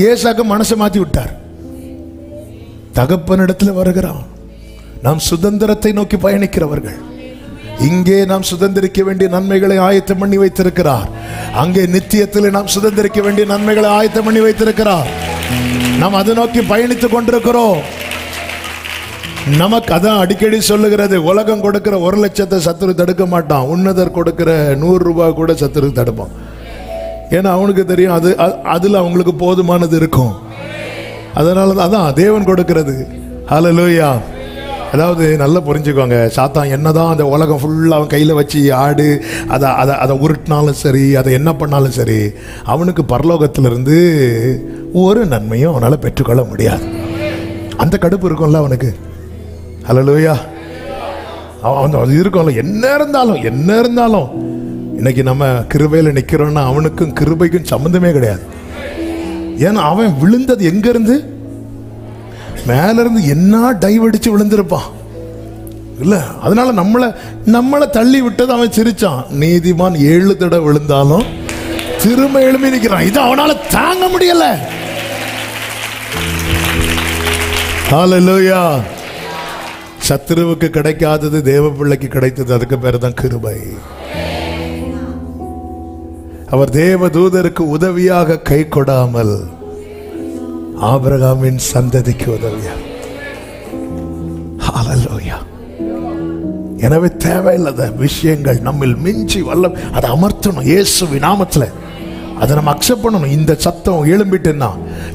ஏசாக்கு மனசை மாத்தி விட்டார். தகப்பனிடத்தில் வருகிறான். நாம் சுதந்திரத்தை நோக்கி பயணிக்கிறவர்கள். இங்கே நாம் சுதந்திரிக்க வேண்டிய நன்மைகளை ஆயத்தம் பண்ணி வைத்திருக்கிறார். அங்கே நித்தியத்தில் நாம் சுதந்திரிக்க வேண்டிய நன்மைகளை ஆயத்தம் பண்ணி வைத்திருக்கிறார். நாம் அதை நோக்கி பயணித்துக் கொண்டிருக்கிறோம். நமக்கு அதான் அடிக்கடி சொல்லுகிறது, உலகம் கொடுக்கிற 1,00,000 சத்துரு தடுக்க மாட்டான், உன்னதர் கொடுக்கிற 100 ரூபாய் கூட சத்துரு தடுப்பான். ஏன்னா அவனுக்கு தெரியும் அதுல அவங்களுக்கு போதுமானது இருக்கும். அதனால அதான் தேவன் கொடுக்கிறது. ஹல்லேலூயா. அதாவது நல்லா புரிஞ்சுக்கோங்க, சாத்தான் என்னதான் அந்த உலகம் ஃபுல்லாக அவன் கையில் வச்சு ஆடு அதை உருட்டினாலும் சரி, அதை என்ன பண்ணாலும் சரி, அவனுக்கு பரலோகத்திலிருந்து ஒரு நன்மையும் அவனால் பெற்றுக்கொள்ள முடியாது. அந்த கடுப்பு இருக்கும்ல அவனுக்கு. ஹல்லேலூயா. அவன் அது இருக்கும்ல. என்ன இருந்தாலும் இன்னைக்கு நம்ம கிருபையில் நிற்கிறோன்னா அவனுக்கும் கிருபைக்கும் சம்மந்தமே கிடையாது. ஏன்னா அவன் விழுந்தது எங்கேருந்து? மேலிருந்து என்ன டைவடிச்சு விழுந்திருப்பான் இல்ல. அதனால நம்மளை தள்ளி விட்டது அவன் சிரிச்சான். நீதிமான் 7 தடவை விழுந்தாலும் திரும்ப எழுப்பி நிற்கிறான். இது அவனால தாங்க முடியல. ஹல்லேலூயா. சத்துருவுக்கு கிடைக்காதது தேவ பிள்ளைக்கு கிடைத்தது. அதுக்கு பேர் தான் கிருபை. அவர் தேவ தூதருக்கு உதவியாக கை கொடாமல் ஆபிரகாமின் சந்ததிக்கு உதவியா. ஹல்லேலூயா. எனவே தேவையில்லாத விஷயங்கள் நம்மில் மிஞ்சி வல்ல அதை அமர்த்தணும் இயேசுவின் நாமத்தில். அதை நம்ம அக்செப்ட் பண்ணணும். இந்த சத்தம் எழும்பிட்டுன்னா,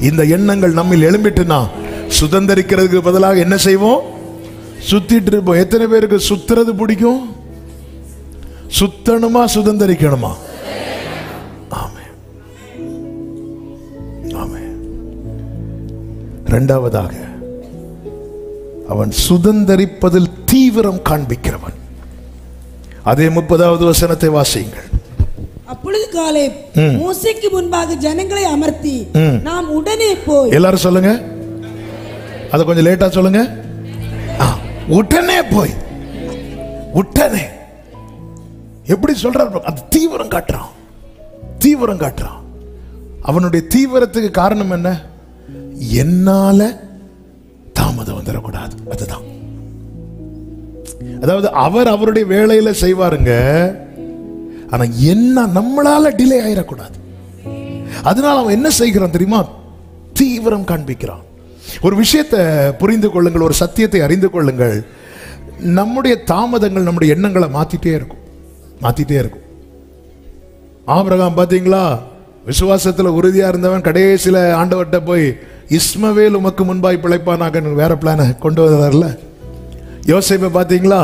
இந்த எண்ணங்கள் நம்மில் எழும்பிட்டுன்னா, சுதந்திரிக்கிறதுக்கு பதிலாக என்ன செய்வோம்? சுத்திட்டு இருப்போம். எத்தனை பேருக்கு சுத்துறது பிடிக்கும்? சுத்தணுமா சுதந்திரிக்கணுமா? ஆமென், ஆமென். இரண்டாவதாக, அவன் சுதந்திரிப்பதில் தீவிரம் காண்பிக்கிறவன். அதே 30வது வசனத்தை வாசியுங்கள். அப்பொழுது காலேப் மோசேக்கு முன்பாக ஜனங்களை அமர்த்தி, நாம் உடனே போய். எல்லாரும் சொல்லுங்க, அத கொஞ்சம் லேட்டா சொல்லுங்க. உடனே போய். உடனே எப்படி சொல்றாரு? அது தீவிரம் காட்டுறான். அவனுடைய தீவிரத்துக்கு காரணம் என்ன? என்னால தாமதம் வந்துடக்கூடாது. அதுதான். அதாவது அவருடைய வேலையில செய்வாருங்க, ஆனா என்ன நம்மளால டிலே ஆயிடக்கூடாது. அதனால அவன் என்ன செய்கிறான் தெரியுமா? தீவிரம் காண்பிக்கிறான். ஒரு விஷயத்தை புரிந்து கொள்ளுங்கள், ஒரு சத்தியத்தை அறிந்து கொள்ளுங்கள். நம்முடைய தாமதங்கள் நம்முடைய எண்ணங்களை மாத்திட்டே இருக்கும். ஆபிரகாம் பாத்தீங்களா, விசுவாசத்துல உறுதியா இருந்தவன் கடைசியில ஆண்டவர்கிட்ட போய், இஸ்மவேல் உமக்கு முன்பாய் பிழைப்பானாக வேற பிளான கொண்டு வர்றாருல. யோசேப்பை பாத்தீங்களா,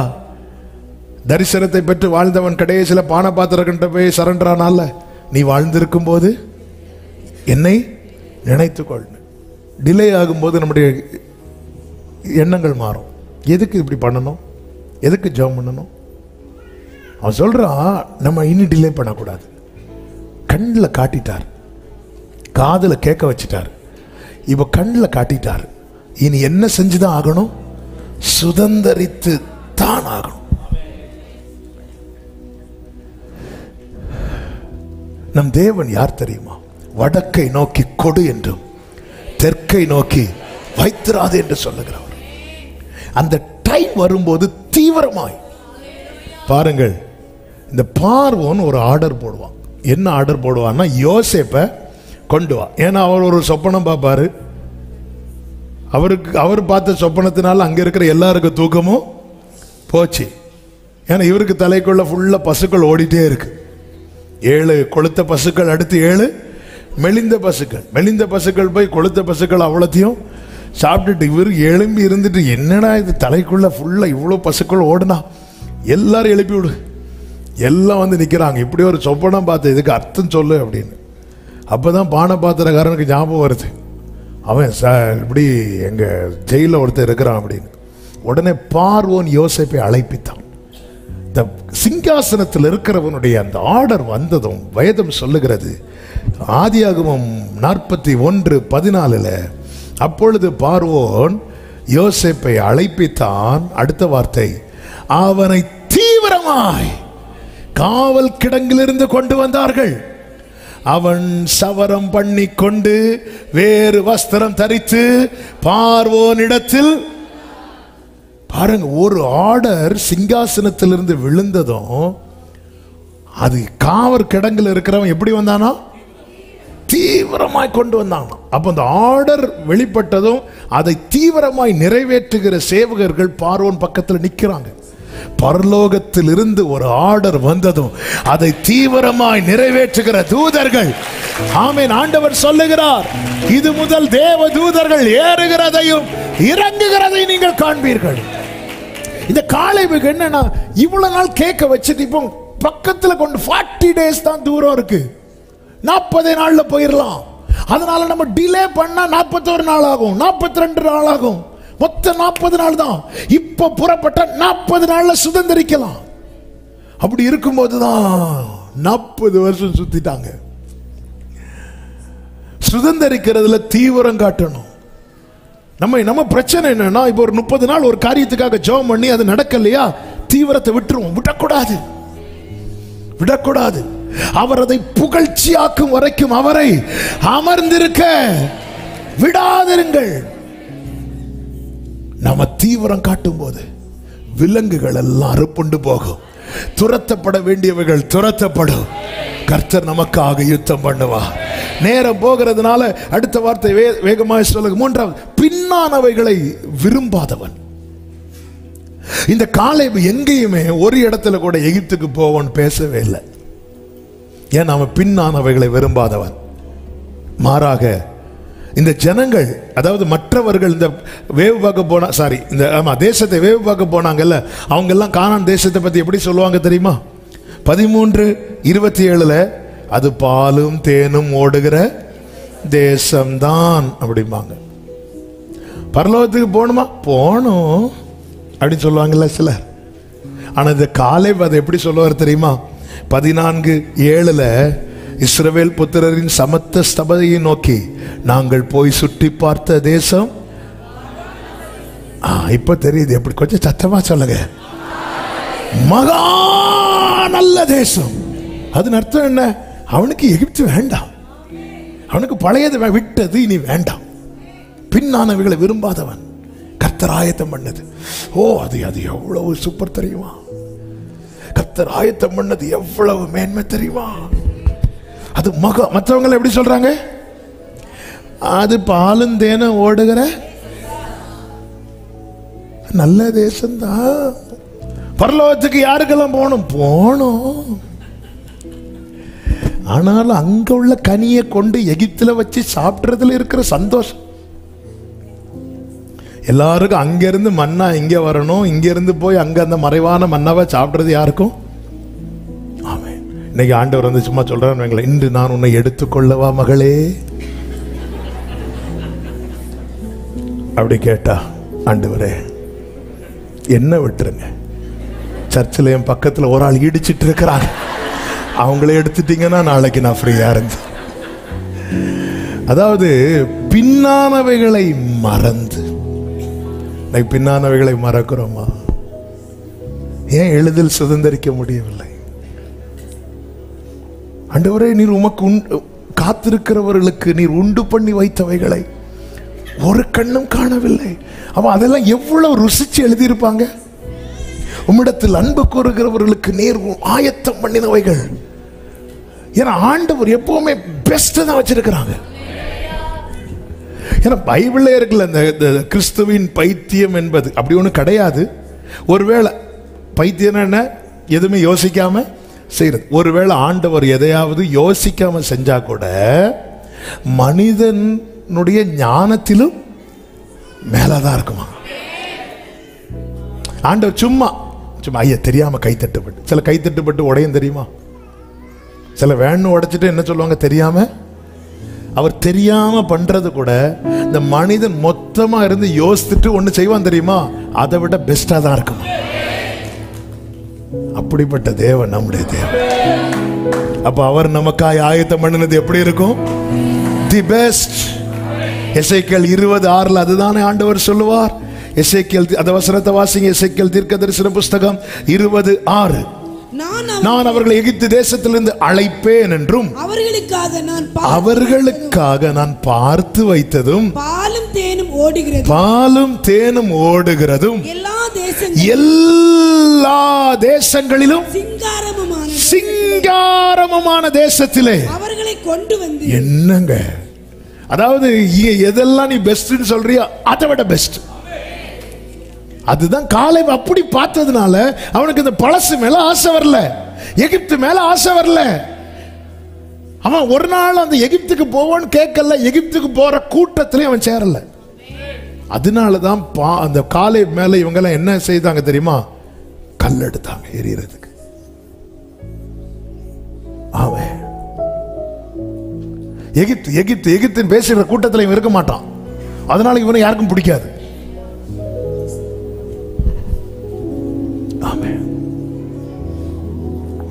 தரிசனத்தை பெற்று வாழ்ந்தவன் கடைசியில பானபாத்திரக்கிட்ட போய் சரண்டரானால, நீ வாழ்ந்திருக்கும் போது என்னை நினைத்துக்கொள். டிலே ஆகும்போது நம்முடைய எண்ணங்கள் மாறும். எதுக்கு இப்படி பண்ணணும்? எதுக்கு ஜெபம் பண்ணணும்? அவன் சொல்றான், நம்ம இனி டிலே பண்ணக்கூடாது. கண்ணில் காட்டிட்டார், காதில் கேட்க வச்சிட்டார், இப்ப கண்ணில் காட்டிட்டார். இனி என்ன செஞ்சுதான் ஆகணும்? சுதந்திரித்து தான் ஆகணும். நம் தேவன் யார் தெரியுமா? வடக்கை நோக்கி கொடு என்றும் தெற்கை நோக்கி வைத்திராது என்று சொல்லுகிறவர். அந்த டைம் வரும்போது தீவிரமாய் பாருங்கள். இந்த பார்வோன் ஒரு ஆர்டர் போடுவான். என்ன ஆர்டர் போடுவான்னா, யோசேப்பை கொண்டு வா. ஏன்னா அவர் ஒரு சொப்பனம் பார்ப்பாரு. அவர் பார்த்த சொப்பனத்தினால அங்க இருக்கிற எல்லாருக்கும் தூக்கமும் போச்சு. ஏன்னா இவருக்கு தலைக்குள்ள ஃபுல்லா பசுக்கள் ஓடிட்டே இருக்கு. 7 கொளுத்த பசுக்கள், அடுத்து 7 மெலிந்த பசுக்கள் போய் கொளுத்த பசுக்கள் அவ்வளோத்தையும் சாப்பிட்டுட்டு இவர் எழும்பி இருந்துட்டு, என்னடா இது தலைக்குள்ள ஃபுல்லா இவ்வளோ பசுக்கள் ஓடுனா, எல்லாரும் எழுப்பி விடு. எல்லாம் வந்து நிற்கிறாங்க. இப்படி ஒரு சொப்பனம் பார்த்து இதுக்கு அர்த்தம் சொல்லு அப்படின்னு. அப்போதான் பானபாத்திரக்காரனுக்கு ஞாபகம் வருது, அவன் இப்படி எங்கள் ஜெயிலில் ஒருத்தர் இருக்கிறான் அப்படின்னு. உடனே பார்வோன் யோசேப்பை அழைப்பித்தான். இந்த சிங்காசனத்தில் இருக்கிறவனுடைய அந்த ஆர்டர் வந்ததும் வேதம் சொல்லுகிறது, ஆதியாகமம் 41:14, அப்பொழுது பார்வோன் யோசேப்பை அழைப்பித்தான். அடுத்த வார்த்தை, அவனை தீவிரமாய் காவல் கிடங்கிலிருந்து கொண்டு வந்தார்கள். அவன் சவரம் பண்ணி கொண்டு வேறு வஸ்திரம் தரித்து பார்வோனிடத்தில் பாருங்க, ஒரு ஆர்டர் சிங்காசனத்திலிருந்து விழுந்ததும் அது காவற் கிடங்குல இருக்கிறவன் எப்படி வந்தானா? தீவிரமாய் கொண்டு வந்தாங்க. அப்ப அந்த ஆர்டர் வெளிப்பட்டதும் அதை தீவிரமாய் நிறைவேற்றுகிற சேவகர்கள் பார்வோன் பக்கத்தில் நிற்கிறாங்க. பரலோகத்தில் இருந்து ஒரு ஆர்டர் வந்ததும் அதை தீவிரமாய் நிறைவேற்றுகிற தூதர்கள். ஆமென். ஆண்டவர் சொல்லுகிறார், இது முதல் தேவ தூதர்கள் ஏறுகிறதையும் இறங்குகிறதையும் நீங்கள் காண்பீர்கள். இந்த காலேபுக்கு என்னன்னா, இவ்வளவு நாள் கேட்க வச்சுட்டு இப்போ பக்கத்துல கொண்டு 40 டேஸ் தான் தூரம் இருக்கு, 40 நாள்ல போயிடலாம். அதனால நம்ம டிலே பண்ணா 41 நாள் ஆகும், 42 நாள் ஆகும், மொத்தம் 40 நாள் தான். இப்ப புறப்பட்ட 40 நாள்ல சுதந்திரிக்கலாம். அப்படி இருக்கும்போது தான் 40 வருஷம் சுத்திட்டாங்க. சுதந்திரிக்கிறதுல தீவிரம் காட்டணும். நம்ம பிரச்சனை என்னன்னா, இப்போ ஒரு 30 நாள் ஒரு காரியத்துக்காக ஜெபம் பண்ணி அது நடக்கலையா, தீவிரத்தை விட்டுருவோம். விடக்கூடாது. அவர் அதை புகழ்ச்சியாக்கும் வரைக்கும் அவரை அமர்ந்திருக்க விடாதிருங்கள். நம்ம தீவிரம் காட்டும் போது விலங்குகள் எல்லாம் அறுப்புண்டு போகும், துரத்தப்பட வேண்டியவைகள் துரத்தப்படும். கர்த்தர் நமக்காக யுத்தம் பண்ணுவார். நேரம் போகிறதுனால அடுத்த வார்த்தை வேகமாக சொல்லுங்க. 3வது, பின்னானவைகளை விரும்பாதவன். இந்த காலேபு எங்கேயுமே ஒரு இடத்துல கூட எகிப்துக்கு போவோன்னு பேசவே இல்லை. ஏன்? அவன் பின்னானவைகளை விரும்பாதவன். மாறாக இந்த ஜனங்கள், அதாவது மற்றவர்கள் இந்த வேவு பார்க்க போனா, இந்த தேசத்தை வேவு பார்க்க போனாங்கல்ல, அவங்க எல்லாம் கானான் தேசத்தை பத்தி எப்படி சொல்லுவாங்க தெரியுமா? 13:27 அது பாலும் தேனும் ஓடுகிற தேசம்தான் அப்படிம்பாங்க. பரலோகத்துக்கு போகணுமா? போகணும் அப்படின்னு சொல்லுவாங்கல்ல சிலர். ஆனா இந்த காலேப் அதை எப்படி சொல்லுவார் தெரியுமா? 14:7 இஸ்ரவேல் புத்திரரின் சமத்த ஸ்தபதியை நோக்கி, நாங்கள் போய் சுற்றி பார்த்த தேசம். இப்ப தெரியுது எப்படி, கொஞ்சம் சத்தமா சொல்லுங்க. மகா நல்ல தேசம். அதன் அர்த்தம் என்ன? அவனுக்கு எகிப்து வேண்டாம், அவனுக்கு பழையது விட்டது இனி வேண்டாம். பின்னானவைகளை விரும்பாதவன். கர்த்தர் ஆயத்தம் பண்ணது, அது எவ்வளவு சூப்பர் தெரியுமா? கர்த்தர் ஆயத்தம் பண்ணது எவ்வளவு மேன்மை தெரியுமா? அது மற்றவங்களை எப்படி சொல்றாங்க? அது பாலும் தேனும் ஓடுகிற நல்ல தேசம்தான். பரலோகத்துக்கு யாருக்கெல்லாம் போகணும். ஆனாலும் அங்க உள்ள கனியை கொண்டு எகிப்துல வச்சு சாப்பிட்றதுல இருக்கிற சந்தோஷம். எல்லாருக்கும் அங்கிருந்து மன்னா இங்க வரணும், இங்க இருந்து போய் அங்க அந்த மறைவான மன்னாவை சாப்பிட்றது யாருக்கும்? ஆமென். இன்னைக்கு ஆண்டவர் வந்து சும்மா சொல்றாரு, இன்று நான் உன்னை எடுத்துக்கொள்ளவா மகளே அப்படி கேட்டா, ஆண்டவரே என்ன விட்டுருங்க. சர்ச்சில் என் பக்கத்தில் ஒரு ஆள் இடிச்சிட்டு இருக்கிறாங்க, அவங்களே எடுத்துட்டீங்கன்னா நாளைக்கு நான் ஃப்ரீயா இருந்தேன். அதாவது பின்னானவைகளை மறந்து, பின்னானவைகளை மறக்கிறோமா? ஏன் எளிதில் சுதந்திரிக்க முடியவில்லை? ஆண்டவரே, நீர் உமக்கு காத்திருக்கிறவர்களுக்கு நீர் உண்டு பண்ணி வைத்தவைகளை ஒரு கண்ணும் காணவில்லை. அவன் அதெல்லாம் எவ்வளவு ருசிச்சு எழுதியிருப்பாங்க. உம்மிடத்தில் அன்பு கூறுகிறவர்களுக்கு நீர் ஆயத்தம் பண்ணினவைகள். ஏன்னா ஆண்டவர் எப்பவுமே பெஸ்ட் தான் வச்சிருக்கிறாங்க. ஏன்னா பைபிளே இருக்குல்ல, இந்த கிறிஸ்துவின் பைத்தியம் என்பது அப்படி ஒன்று கிடையாது. ஒருவேளை பைத்தியம் என்ன, எதுவுமே யோசிக்காம செய்யறது. ஒருவேளை ஆண்டவர் எதையாவது யோசிக்காம செஞ்சா கூட மனிதனுடைய ஞானத்திலும் மேலதான் இருக்குமா. ஆண்டவர் சும்மா ஐயா தெரியாம கைத்தட்டுப்பட்டு, சில கைத்தட்டுப்பட்டு உடையும் தெரியுமா? சில வேணும் உடைச்சிட்டு என்ன சொல்லுவாங்க தெரியாம. அவர் தெரியாம பண்றது கூட இந்த மனிதன் மொத்தமா இருந்து யோசித்துட்டு ஒண்ணு செய்வான் தெரியுமா, அதை விட பெஸ்டா தான் இருக்கும். அப்படிப்பட்ட தேவன் நம்முடைய தேவன். அப்ப அவர் நமக்காய் ஆயத்தம் பண்ணினது எப்படி இருக்கும்? The best. எசேக்கியேல் 20:6 அதுதானே ஆண்டவர் சொல்லுவார். எசேக்கியேல் அந்த வசனத்தை வாசிங்க. எசேக்கியேல் தீர்க்கதரிசன புஸ்தகம் 20:6. நான் அவர்களை எகிப்து தேசத்திலிருந்து அழைப்பேன் என்றும் அவர்களுக்காக நான் பார்த்து வைத்ததும் பாலும் தேனும் ஓடுகிறதும் எல்லா தேசங்களிலும் சிங்காரமுமான தேசத்திலே அவர்களை கொண்டு வந்து. என்னங்க, அதாவது எதெல்லாம் நீ பெஸ்ட்னு சொல்றியோ அதை விட பெஸ்ட். அதுதான் காலேப் அப்படி பார்த்ததுனால அவனுக்கு இந்த பழசு மேல ஆசை வரல, எகிப்து மேல ஆசை வரல. அவன் ஒரு நாள் அந்த எகிப்துக்கு போவான்னு கேட்கல, எகிப்துக்கு போற கூட்டத்திலே அவன் சேரல. அதனாலதான் அந்த காலேப் மேல இவங்க எல்லாம் என்ன செய்தாங்க தெரியுமா? கல் எடுத்தாங்க எரியறதுக்கு. அவன் எகிப்தின் பேசுகிற கூட்டத்தில் இவன் இருக்க மாட்டான். அதனால இவனை யாருக்கும் பிடிக்காது.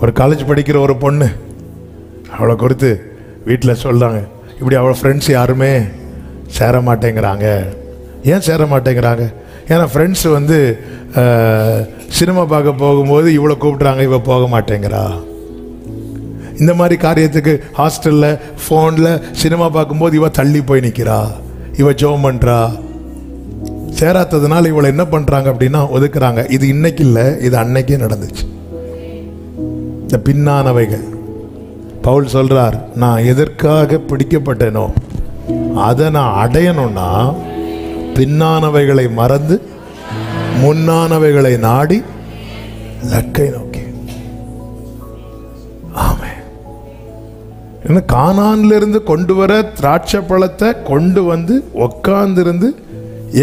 ஒரு காலேஜ் படிக்கிற ஒரு பொண்ணு, அவளை குறித்து வீட்டில் சொல்றாங்க, இப்படி அவளை ஃப்ரெண்ட்ஸ் யாருமே சேர மாட்டேங்கிறாங்க. ஏன் சேர மாட்டேங்கிறாங்க? ஏன்னா ஃப்ரெண்ட்ஸ் வந்து சினிமா பார்க்க போகும்போது இவளை கூப்பிட்றாங்க, இவ போக மாட்டேங்கிறா. இந்த மாதிரி காரியத்துக்கு ஹாஸ்டலில் ஃபோனில் சினிமா பார்க்கும்போது இவ தள்ளி போய் நிற்கிறா, இவ ஜோம் பண்ணுறா. சேராததுனால இவளை என்ன பண்ணுறாங்க அப்படின்னா ஒதுக்குறாங்க. இது இன்னைக்கு இல்லை, இது அன்னைக்கே நடந்துச்சு. இந்த பின்னானவைகள் பவுல் சொல்றார், நான் எதற்காக பிடிக்கப்பட்டேனோ அதை நான் அடையணும்னா பின்னானவைகளை மறந்து முன்னானவைகளை நாடி லக்கை நோக்கி. ஆமே. கானான்ல இருந்து கொண்டு வர திராட்சை பழத்தை கொண்டு வந்து உட்கார்ந்து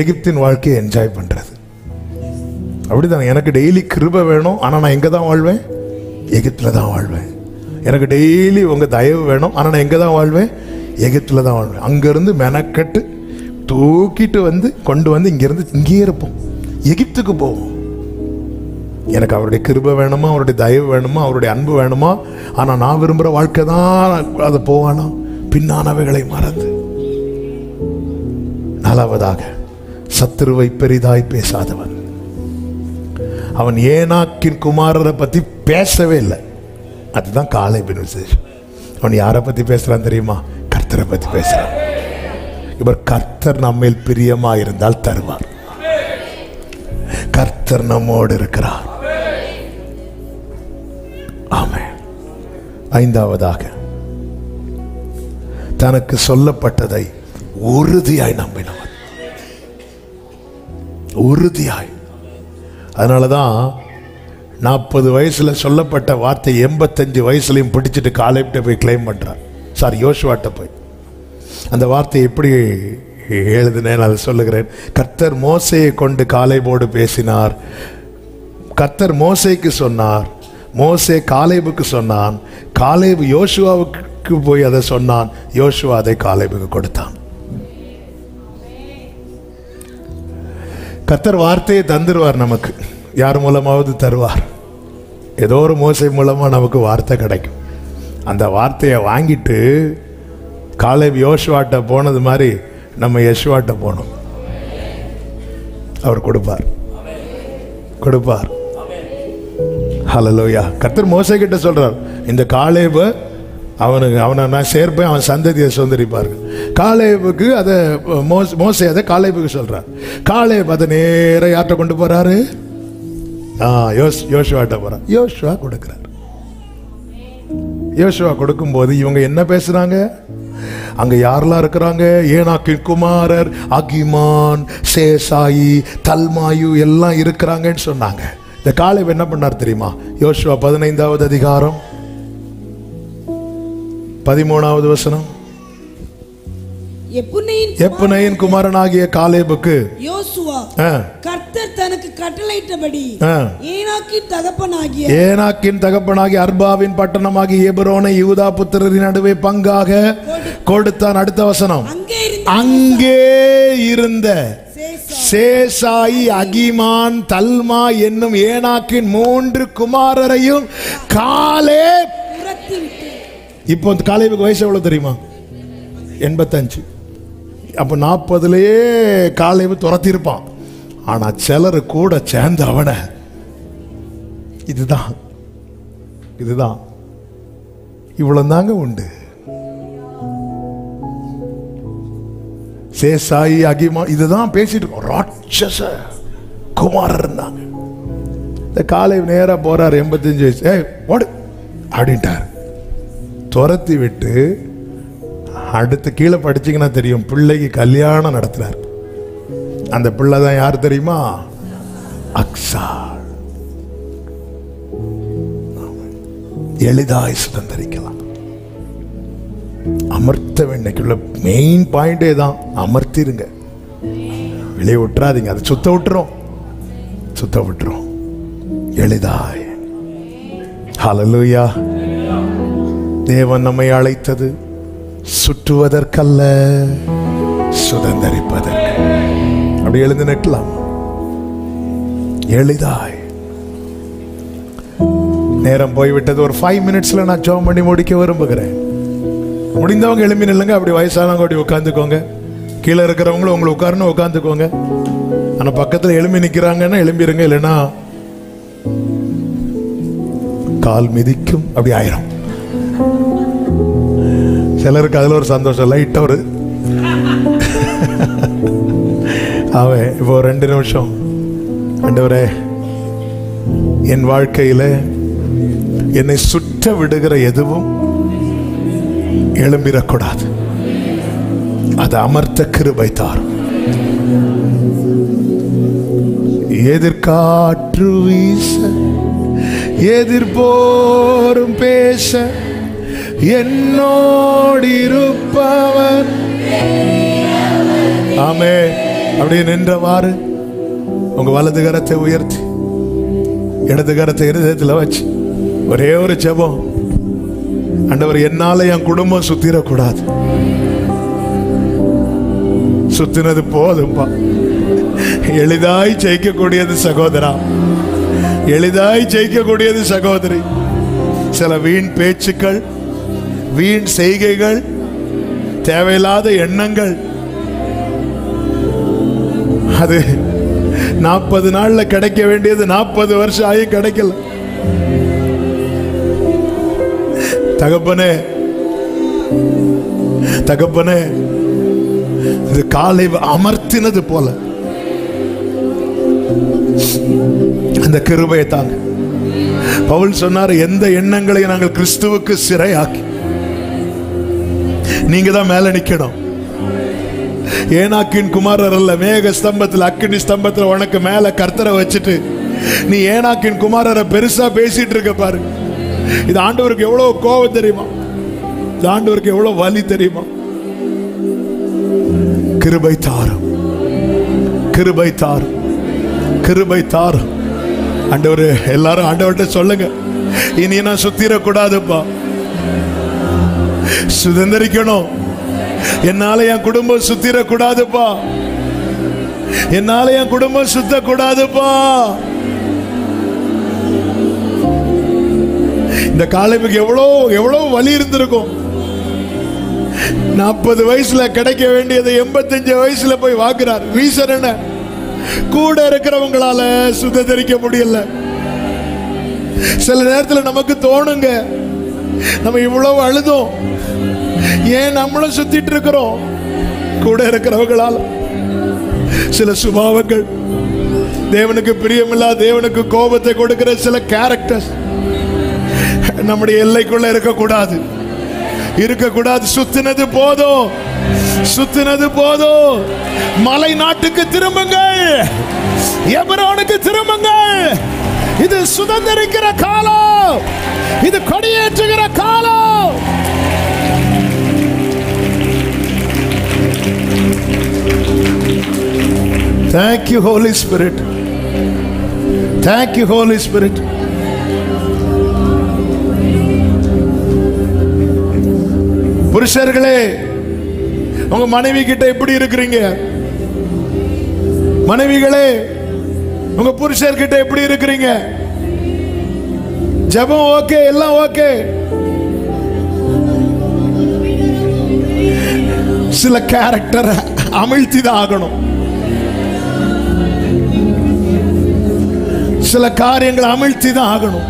எகிப்தின் வாழ்க்கையை என்ஜாய் பண்றது. அப்படிதான். எனக்கு டெய்லி கிருபை வேணும், ஆனா நான் எங்க தான் வாழ்வேன்? எகிப்துல தான் வாழ்வேன். எனக்கு டெய்லி உங்க தயவு வேணும், ஆனா நான் எங்க தான் வாழ்வேன்? எகிப்துல தான் வாழ்வேன். அங்கிருந்து மெனக்கட்டு தூக்கிட்டு வந்து கொண்டு வந்து இங்கிருந்து இங்கேயே இருப்போம், எகிப்துக்கு போவோம். எனக்கு அவருடைய கிருபை வேணுமா, அவருடைய தயவு வேணுமா, அவருடைய அன்பு வேணுமா? ஆனா நான் விரும்புகிற வாழ்க்கை தான் அதை போவானா? பின்னானவைகளை மறந்து. நாலாவதாக, சத்துருவை பெரிதாய் பேசாதவன். அவன் ஏனாக்கின் குமாரரை பத்தி பேசவே இல்லை. அதுதான் காலேபின் விசேஷம். அவன் யாரை பத்தி பேசுறான் தெரியுமா? கர்த்தரை பத்தி பேசுறான். இவர் கர்த்தர் நம்மேல் பிரியமா இருந்தால் தருவார். கர்த்தர் நம்மோடு இருக்கிறார். ஆமென். ஐந்தாவதாக, தனக்கு சொல்லப்பட்டதை உறுதியாய் நம்பினவன். உறுதியாய். அதனாலதான் 40 வயசுல சொல்லப்பட்ட வார்த்தை 85 வயசுலையும் பிடிச்சிட்டு காலேப்ட போய் கிளைம் பண்றார். சாரி, யோசுவாட்ட போய். அந்த வார்த்தை எப்படி எழுதுனேன் அதை சொல்லுகிறேன். கர்த்தர் மோசையை கொண்டு காலேபோடு பேசினார். கர்த்தர் மோசேக்கு சொன்னார், மோசே காலேபுக்கு சொன்னான், காலேபு யோசுவாவுக்கு போய் அதை சொன்னான், யோசுவா அதை காலேபுக்கு கொடுத்தான். கர்த்தர் வார்த்தையை தந்துருவார், நமக்கு யார் மூலமாவது தருவார். ஏதோ ஒரு மோசை மூலமா நமக்கு வார்த்தை கிடைக்கும். அந்த வார்த்தையை வாங்கிட்டு காலேப் யோசுவாட்ட போனது மாதிரி நம்ம யெஷுவாட்ட போனோம். அவர் கொடுப்பார், கொடுப்பார். ஹல்லேலூயா. கர்த்தர் மோசே கிட்ட சொல்றார், இந்த காலேபு அவனை நான் சேர்ப்பேன், அவன் சந்ததியை சுதந்திரிப்பாரு. காலேபுக்கு அதை மோசே அதை காலேபுக்கு சொல்றார். காலேப் அதை நேர யார்கிட்ட கொண்டு போறாரு? யோசுவாட்ட போறார். யோசுவா கொடுக்கிறார். யோசுவா கொடுக்கும்போது இவங்க என்ன பேசுறாங்க? அங்க யாரெல்லாம் இருக்கிறாங்க? ஏனாக்கின் குமாரர் அகிமான், சேசாயி, தல்மாயு எல்லாம் இருக்கிறாங்கன்னு சொன்னாங்க. இந்த காலேப் என்ன பண்ணார் தெரியுமா? யோசுவா 15வது அதிகாரம் 13வது வசனம். எப்புன்னையின் குமாரனாகிய காலேபுக்கு யோசுவா கர்த்தர் தனக்கு கட்டளையிட்டபடி ஏனாக்கின் தகப்பனாகிய அர்பாவின் பட்டணமாகிய எபிரோனை யூதா புத்திரரின் நடுவே பங்காக கொடுத்தான். அடுத்த வசனம். அங்கே இருந்த சேசாயி, அகிமான், தல்மா என்னும் ஏனாக்கின் 3 குமாரரையும் காலேப். இப்போ காலேபுக்கு வயசு எவ்வளவு தெரியுமா? 85. அப்போ 40லயே காலேபு துரத்தி இருப்பான். ஆனா சிலர் கூட சேர்ந்து அவனை இதுதான் இவ்வளவு தாங்க உண்டு. சேசாயி, அகிமா இதுதான் பேசிட்டு இருக்கோம். ராட்சச குமாரர் இருந்தாங்க. இந்த காலை நேரா போறார், 85 வயசு. ஓடு அப்படின்ட்டார். துரத்தி விட்டு அடுத்து கீழே படிச்சீங்கன்னா தெரியும், பிள்ளைக்கு கல்யாணம் நடத்துறார். அந்த பிள்ளை தான் யார் தெரியுமா? அக்சாள். எளிதாய் சுதந்திரிக்கலாம். அமர்த்த வேண்டிய மெயின் பாயிண்டே தான், அமர்த்திருங்க, வெளியே விட்டுறாதீங்க. அதை சுத்த விட்டுரும் எளிதாய். ஹல்லேலூயா. தேவன் நம்மை அழைத்தது சுற்றுவதற்கல்ல, சுதந்திரிப்பதற்கு. அப்படி எழுந்து நிற்கலாம். எளிதாய். நேரம் போய்விட்டது. ஒரு 5 மினிட்ஸ்ல நான் ஜெபம் பண்ணி முடிக்க விரும்புகிறேன். முடிந்தவங்க எழும்பி நில்லுங்க. அப்படி வயசானவங்க அப்படி உட்காந்துக்கோங்க. கீழே இருக்கிறவங்களும் உங்களை உட்காரணும், உட்காந்துக்கோங்க. ஆனா பக்கத்துல எழும்பி நிக்கிறாங்கன்னா எழும்பிருங்க, இல்லைன்னா கால் மிதிக்கும் அப்படி ஆயிரும். சிலருக்கு அதுல ஒரு சந்தோஷம், லைட்டா ஒரு அவன் இப்போ 2 நிமிஷம், ஆண்டவரே என் வாழ்க்கையில என்னை சுற்ற விடுகிற எதுவும் எழும்பிடக்கூடாது. அது அமர்த்த கிருபை தாரும். எதிர்காற்று வீச, எதிர்போரும் பேச, என்னோடு இருப்பவர். ஆமே. அப்படியே நின்றவாறு உங்க வலது கரத்தை உயர்த்தி இடது கரத்தை இருதயத்தில் வச்சு ஒரே ஒரு ஜெபம். ஆண்டவர், என்னால என் குடும்பம் சுத்திரக்கூடாது. சுத்தினது போதும்பா. எளிதாய் ஜெயிக்கக்கூடியது சகோதரா, எளிதாய் ஜெயிக்கக்கூடியது சகோதரி. சில வீண் பேச்சுக்கள், வீண் செய்கைகள், தேவையில்லாத எண்ணங்கள், அது 40 நாள்ல கிடைக்க வேண்டியது 40 வருஷம் ஆகி கிடைக்கல. தகப்பனே, தகப்பனே, இது காலை அமர்த்தினது போல அந்த கிருபையை தாங்க. பவுல் சொன்னார், எந்த எண்ணங்களை நாங்கள் கிறிஸ்துவுக்கு சிறையாக்கி. நீங்க தான் மேல நிக்கணும். ஏனாக்கின் குமாரர் அல்ல, மேக ஸ்தம்பத்தில் அக்கினி ஸ்தம்பத்தில் உனக்கு மேல கர்த்தரை வச்சுட்டு நீ ஏனாக்கின் குமாரரை பெருசா பேசிட்டு இருக்க பாரு. இது ஆண்டவருக்கு எவ்வளவு கோபம் தெரியுமா? இது ஆண்டவருக்கு எவ்வளவு வலி தெரியுமா? கிருபை தாரும், கிருபை தாரும், கிருபை தாரும். ஆண்டவர், எல்லாரும் ஆண்டவர்கிட்ட சொல்லுங்க, இனி நான் சுத்திரக்கூடாதுப்பா, சுதந்திரிக்கணும். என்னால என் குடும்பம் சுத்திரக்கூடாதுப்பா, என்னால என் குடும்பம் சுத்தக்கூடாதுப்பா. இந்த காலைக்கு எவ்வளவு வலி இருந்திருக்கும். 40 வயசுல கிடைக்க வேண்டியதை 85 வயசுல போய் வாங்குறார். ரீசன் என்ன? கூட இருக்கிறவங்களால சுதந்திரிக்க முடியல. சில நேரத்தில் நமக்கு தோணுங்க, நம்ம இவ்வளவு அழுதோம், ஏன் நம்மளும் சுத்திட்டு இருக்கிறோம்? கூட இருக்கிறவங்களால. சில சுபாவங்கள், தேவனுக்கு பிரியமில்லா, தேவனுக்கு கோபத்தை கொடுக்கிற சில கேரக்டர்ஸ் நம்முடைய எல்லைக்குள்ள இருக்கக்கூடாது, இருக்கக்கூடாது. சுத்தினது போதும், சுத்தினது போதும். மலை நாட்டுக்கு திரும்புங்கள், எபிரோனுக்கு திரும்புங்கள். இது சுதந்திரிக்கிற காலம், இது கொடியேற்றுகிற காலம். Thank you, Holy Spirit. Thank you, Holy Spirit. புருஷர்களே, உங்க மனைவி கிட்ட எப்படி இருக்கிறீங்க? மனைவிகளே, உங்க புருஷர் கிட்ட எப்படி இருக்கிறீங்க? ஜெபம் ஓகே, எல்லாம் ஓகே. சில கேரக்டர் அமிழ்த்தி தான் ஆகணும். சில காரியங்களை அமிழ்த்தி தான் ஆகணும்.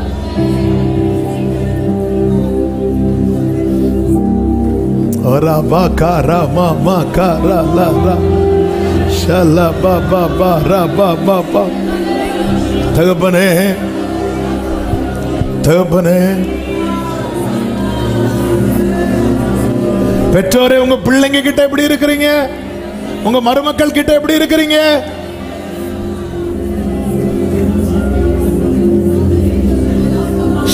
தகப்பனே, தகப்பனே, பெற்றோரே, உங்க பிள்ளைங்க கிட்ட எப்படி இருக்கிறீங்க? உங்க மருமக்கள் கிட்ட எப்படி இருக்கிறீங்க?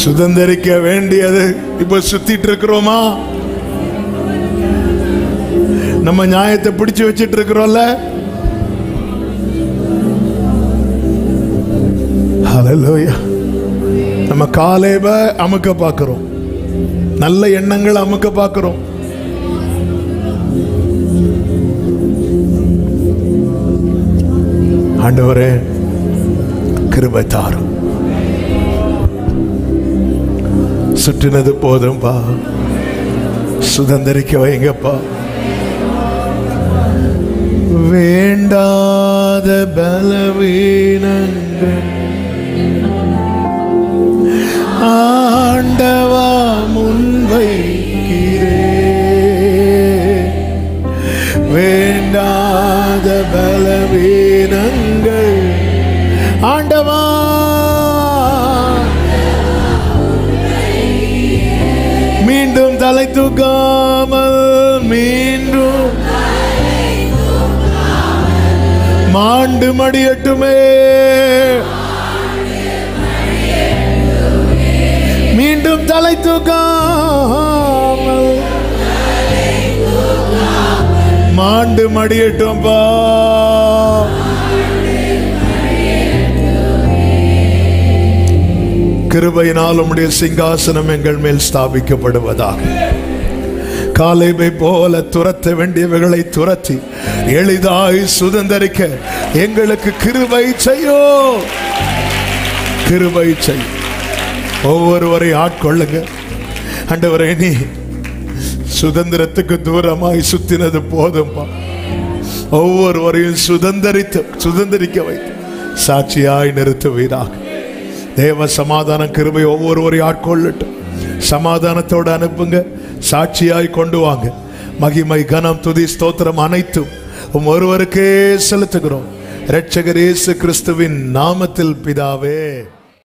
சுதந்திரிக்க வேண்டியது இப்ப சுத்திட்டு இருக்கிறோமா? நம்ம நியாயத்தை பிடிச்சு வச்சிட்டு இருக்கிறோம்ல. ஹல்லேலூயா. நம்ம காலேப அமுக்க பார்க்கிறோம், நல்ல எண்ணங்கள் அமுக்க பார்க்கிறோம். ஆண்டவரே, கிருபை தாரும். சுற்றினது போதும்பா, சுதந்திரிக்க வைங்கப்பா. வேண்டாத பலவீனங்கள் ஆண்டவா முன்வைக்கிறே. வேண்டாத பலவீனங்கள் ஆண்டவா மீண்டும் தலை தூக்காமல், மீண்டும் மாண்டு மடியட்டுமே, மீண்டும் தலை தூக்காமல் மாண்டு மடியட்டும்பா. கிருபையினால் உம்முடைய சிங்காசனம் எங்கள் மேல் ஸ்தாபிக்கப்படுவதாக. காலேபை போல துரத்த வேண்டியவைகளை துரத்தி எளிதாய் சுதந்திரிக்க எங்களுக்கு கிருபை செய்யோ, கிருபை செய். ஒவ்வொருவரை ஆட்கொள்ளுங்க ஆண்டவரே. நீ சுதந்திரத்துக்கு தூரமாய் சுத்தினது போதும்பா. ஒவ்வொருவரையும் சுதந்திரிக்க வைத்து சாட்சியாய் நிறுத்துவீராக. தேவ சமாதானம் கிருபை ஒவ்வொருவரையும் ஆட்கொள்ளட்டும். சமாதானத்தோடு அனுப்புங்க, சாட்சியாய் கொண்டு வாங்க. மகிமை, கனம், துதி, ஸ்தோத்திரம் அனைத்தும் ஒருவருக்கே செலுத்துகிறோம். இரட்சகர் இயேசு கிறிஸ்துவின் நாமத்தில் பிதாவே.